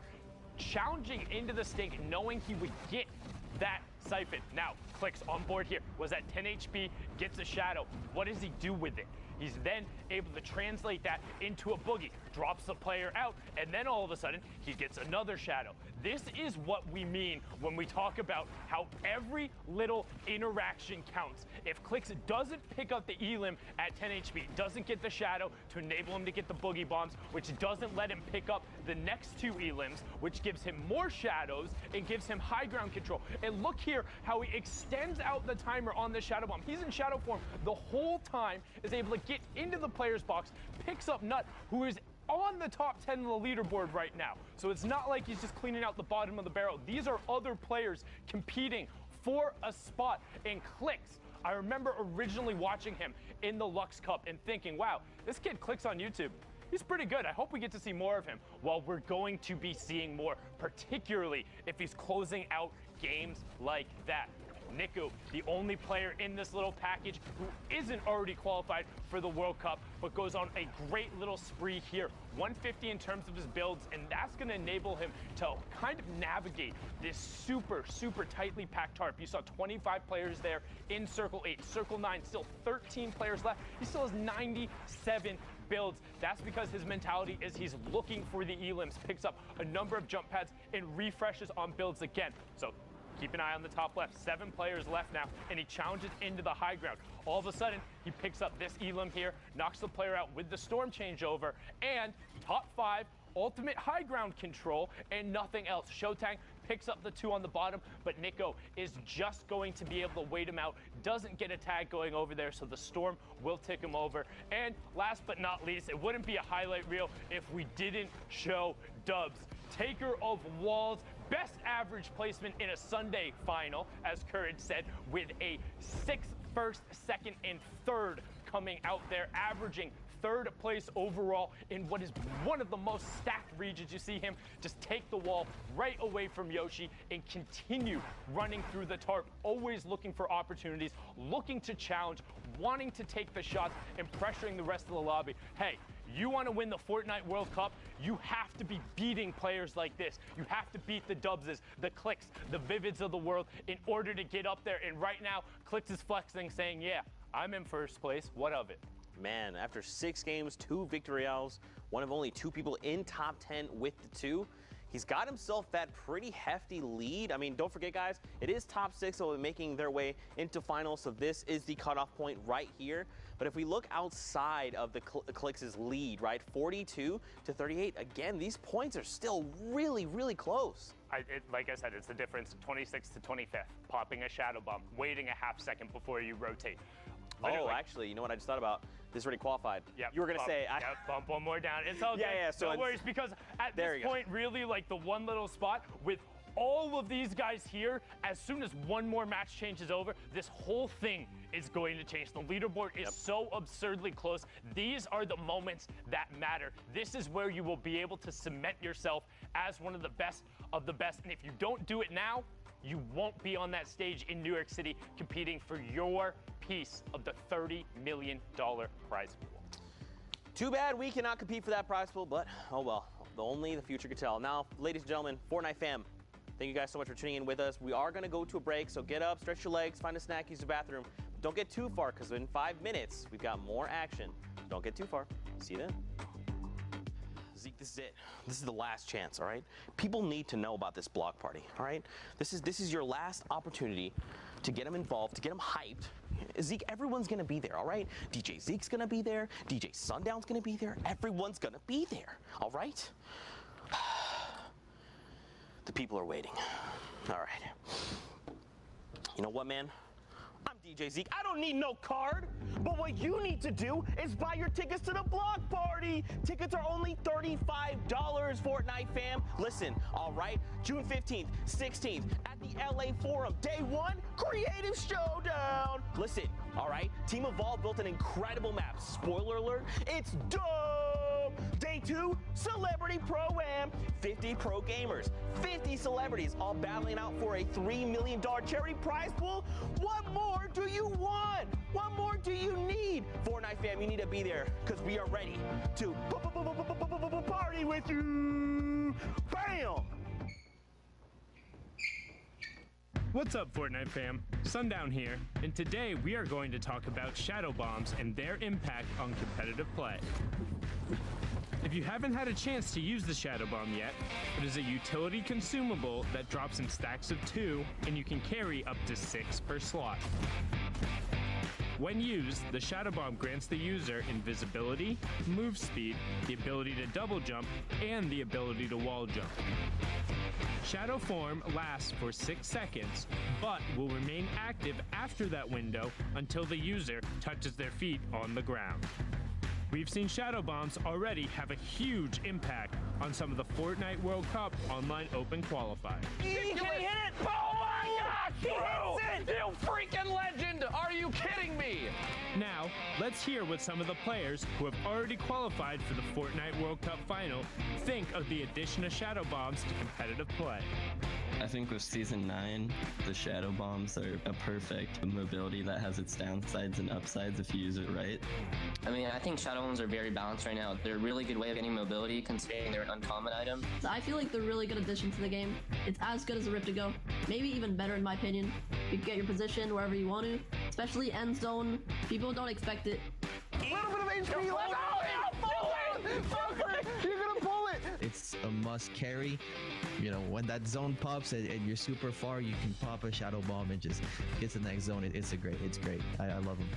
Challenging into the stink, knowing he would get that siphon. Now, Clicks on board here, was at 10 HP, gets a shadow. What does he do with it? He's then able to translate that into a boogie, drops the player out, and then all of a sudden, he gets another shadow. This is what we mean when we talk about how every little interaction counts. If Clicks doesn't pick up the elim at 10 HP, doesn't get the shadow to enable him to get the boogie bombs, which doesn't let him pick up the next 2 elims, which gives him more shadows and gives him high ground control. And look here how he extends out the timer on the shadow bomb. He's in shadow form the whole time, is able to get into the player's box, picks up Nut, who is on the top 10 of the leaderboard right now. So it's not like he's just cleaning out the bottom of the barrel. These are other players competing for a spot. And Clicks, I remember originally watching him in the Lux Cup and thinking, wow, this kid Clicks on YouTube. He's pretty good. I hope we get to see more of him. Well, we're going to be seeing more, particularly if he's closing out games like that. Niku, the only player in this little package who isn't already qualified for the World Cup, but goes on a great little spree here. 150 in terms of his builds, and that's going to enable him to kind of navigate this super, super tightly packed tarp. You saw 25 players there in Circle 8. Circle 9, still 13 players left. He still has 97 builds. That's because his mentality is he's looking for the elims, picks up a number of jump pads, and refreshes on builds again. So keep an eye on the top left. 7 players left now, and he challenges into the high ground. All of a sudden, he picks up this elim here, knocks the player out with the storm changeover, and top 5, ultimate high ground control, and nothing else. Showtang picks up the 2 on the bottom, but Nico is just going to be able to wait him out. Doesn't get a tag going over there, so the storm will tick him over. And last but not least, it wouldn't be a highlight reel if we didn't show Dubs. Taker of walls, best average placement in a Sunday final, as Courage said, with a 6th, 1st, 2nd, and 3rd coming out there, averaging 3rd place overall in what is one of the most stacked regions. You see him just take the wall right away from Yoshi and continue running through the tarp, always looking for opportunities, looking to challenge, wanting to take the shots, and pressuring the rest of the lobby. Hey, you want to win the Fortnite World Cup, you have to be beating players like this. You have to beat the Dubses, the Clicks, the Vivids of the world in order to get up there. And right now, Clicks is flexing, saying, yeah, I'm in 1st place. What of it? Man, after 6 games, 2 victorials, one of only 2 people in top 10 with the 2, he's got himself that pretty hefty lead. I mean, don't forget, guys, it is top 6, so making their way into finals, so this is the cutoff point right here. But if we look outside of the Clicks' lead, right, 42 to 38, again, these points are still really, really close. Like I said, it's the difference, 26th to 25th, popping a shadow bomb, waiting a half second before you rotate. Literally. Oh, actually, you know what I just thought about? This is already qualified. Yep, you were going to say... bump one more down. It's all good. Yeah, so no worries, because at this point, really, like the one little spot with all of these guys here, as soon as one more match changes over, this whole thing is going to change. The leaderboard is so absurdly close. These are the moments that matter. This is where you will be able to cement yourself as one of the best of the best. And if you don't do it now, you won't be on that stage in New York City competing for your piece of the $30 million prize pool. Too bad we cannot compete for that prize pool, but oh well, only the future could tell. Now, ladies and gentlemen, Fortnite fam, thank you guys so much for tuning in with us. We are going to go to a break, so get up, stretch your legs, find a snack, use the bathroom. But don't get too far, because in 5 minutes, we've got more action. Don't get too far. See you then. Zeke, this is it. This is the last chance, all right? People need to know about this block party, all right? This is your last opportunity to get them involved, to get them hyped, Zeke, everyone's gonna be there, all right? DJ Zeke's gonna be there. DJ Sundown's gonna be there. Everyone's gonna be there, all right? The people are waiting. All right. You know what, man? I'm DJ Zeke. I don't need no card. But what you need to do is buy your tickets to the block party. Tickets are only $35, Fortnite fam. Listen, all right? June 15th, 16th at the LA Forum. Day 1, Creative Showdown. Listen, all right? Team Evolve built an incredible map. Spoiler alert, it's dope. Day 2, Celebrity Pro-Am. 50 pro gamers, 50 celebrities, all battling out for a $3 million charity prize pool. What more do you want? What more do you need? Fortnite fam, you need to be there because we are ready to party with you. Bam! What's up, Fortnite fam? Sundown here, and today we are going to talk about shadow bombs and their impact on competitive play. If you haven't had a chance to use the shadow bomb yet, it is a utility consumable that drops in stacks of 2, and you can carry up to 6 per slot. When used, the shadow bomb grants the user invisibility, move speed, the ability to double jump, and the ability to wall jump. Shadow form lasts for 6 seconds, but will remain active after that window until the user touches their feet on the ground. We've seen shadow bombs already have a huge impact on some of the Fortnite World Cup online open qualifiers. Can he hit it? Oh my gosh, He hits it! You freaking legend! Are you kidding me? Now, let's hear what some of the players who have already qualified for the Fortnite World Cup final think of the addition of shadow bombs to competitive play. I think with Season 9, the shadow bombs are a perfect mobility that has its downsides and upsides if you use it right. I mean, I think shadow bombs are very balanced right now. They're a really good way of getting mobility considering they're an uncommon item. I feel like they're a really good addition to the game. It's as good as a Rift to Go, maybe even better in my opinion. You can get your position wherever you want to, especially end zone. People don't expect it. A little bit of HP left. You're gonna pull it. It's a must carry. You know, when that zone pops and you're super far, you can pop a shadow bomb and just get to the next zone. It's great. I love them.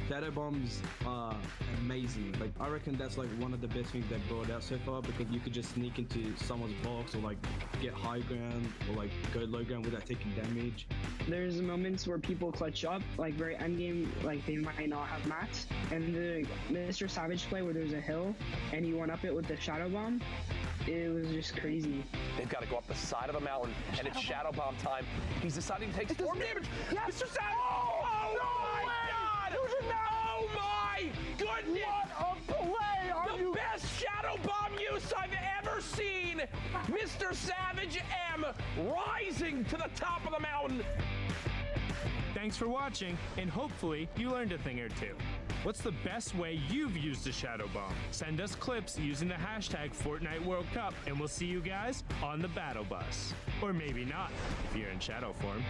Shadow bombs are amazing. Like, I reckon that's like one of the best things they've brought out so far, because you could just sneak into someone's box or like get high ground or like go low ground without taking damage. There's moments where people clutch up, like very end game, like they might not have mats, and the Mr. Savage play where there's a hill and you went up it with the shadow bomb, it was just crazy. They've got to go up the side of a mountain, and it's shadow bomb time. He's deciding to take storm damage. Yes. Mr. Savage! Oh my God! Oh my goodness! What a play! The best shadow bomb use I've ever seen! Mr. Savage M rising to the top of the mountain. Thanks for watching, and hopefully you learned a thing or two. What's the best way you've used a shadow bomb? Send us clips using the hashtag Fortnite World Cup, and we'll see you guys on the battle bus. Or maybe not, if you're in shadow form.